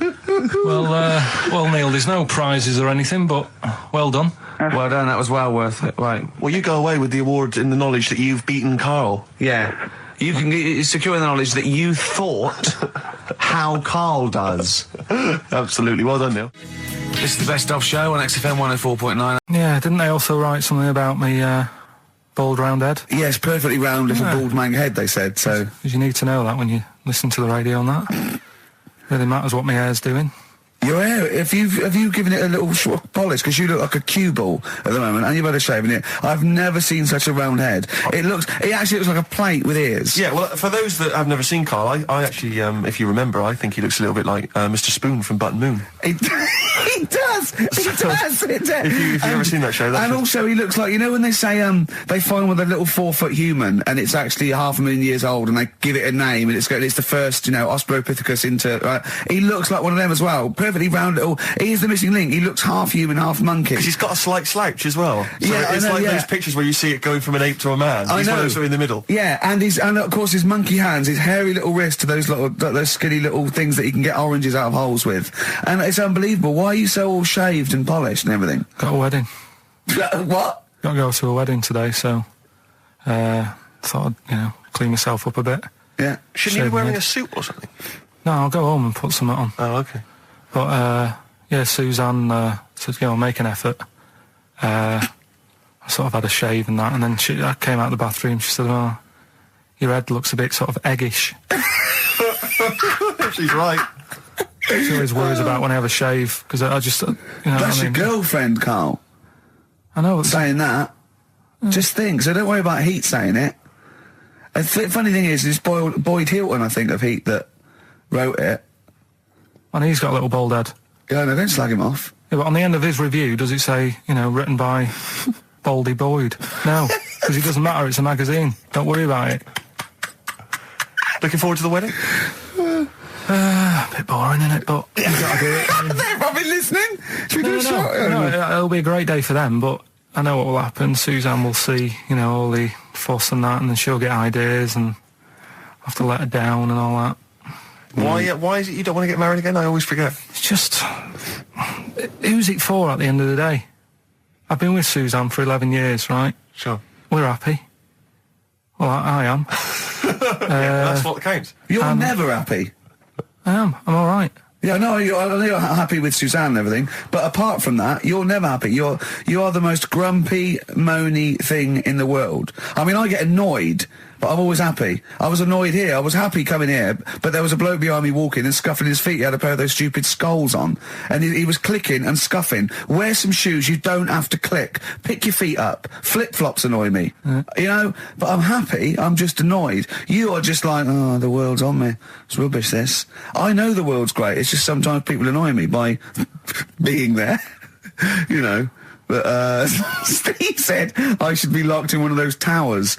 Well, Neil, there's no prizes or anything, but well done. Well done. That was well worth it. Right. Well, you go away with the award in the knowledge that you've beaten Karl. Yeah. You can secure the knowledge that you thought how Karl does. Absolutely. Well done, Neil. This is the Best Of Show on XFM 104.9. Yeah, didn't they also write something about me, bald round head? Yes, perfectly round little Yeah. bald man head, they said, so... Because you need to know that when you listen to the radio and that. Really matters what my hair's doing. Your hair, have you given it a little sort of polish? Because you look like a cue ball at the moment, and you've had a shave in it. I've never seen such a round head. It actually looks like a plate with ears. Yeah, well, for those that have never seen Karl, I actually, if you remember, I think he looks a little bit like Mr. Spoon from Button Moon. He does. If you've ever seen that show, that's and just- also he looks like, you know when they say they find with a little 4-foot human and it's actually 500,000 years old and they give it a name and it's the first, Australopithecus into, right? He looks like one of them as well. Perfectly round little. He is the missing link. He looks half human, half monkey. Because he's got a slight slouch as well. So Yeah, I it's know, like yeah. those pictures where you see it going from an ape to a man. I He's one know. of those in the middle. Yeah, and of course his monkey hands, his hairy little wrist to those skinny little things that he can get oranges out of holes with. And it's unbelievable. Why are you so all shaved and polished and everything? Got a wedding. What? Got to go to a wedding today, so thought I'd, clean myself up a bit. Yeah. Shouldn't he be Shave wearing my a suit or something? No, I'll go home and put something on. Oh, okay. But Suzanne said, make an effort. I sort of had a shave and that, and then I came out of the bathroom. She said, "Oh, your head looks a bit sort of eggish." She's right. She always worries about when I have a shave because I just, That's your girlfriend, Carl, I know. saying that. Just think. So don't worry about Heat saying it. The funny thing is, it's Boyd Hilton, I think, of Heat that wrote it. And he's got a little bald head. Yeah, no, don't slag him off. Yeah, but on the end of his review, does it say, written by Baldy Boyd? No, because it doesn't matter. It's a magazine. Don't worry about it. Looking forward to the wedding? A bit boring, isn't it? But you gotta do it. They're probably listening. Should we do a shot? No, it'll be a great day for them, but I know what will happen. Suzanne will see, all the fuss and that, and then she'll get ideas, and I'll have to let her down and all that. Why is it you don't want to get married again? I always forget. It's just, who's it for at the end of the day? I've been with Suzanne for 11 years, right? Sure. We're happy. Well, I am. That's what counts. You're never happy. I am. I'm all right. Yeah, I know you're happy with Suzanne and everything, but apart from that, you're never happy. You are the most grumpy, moany thing in the world. I mean, I get annoyed, but I'm always happy. I was annoyed here. I was happy coming here, but there was a bloke behind me walking and scuffing his feet. He had a pair of those stupid skulls on, and he was clicking and scuffing. Wear some shoes. You don't have to click. Pick your feet up. Flip-flops annoy me. But I'm happy. I'm just annoyed. You are just like, oh, the world's on me. It's rubbish, this. I know the world's great. It's just sometimes people annoy me by being there, But Steve said I should be locked in one of those towers.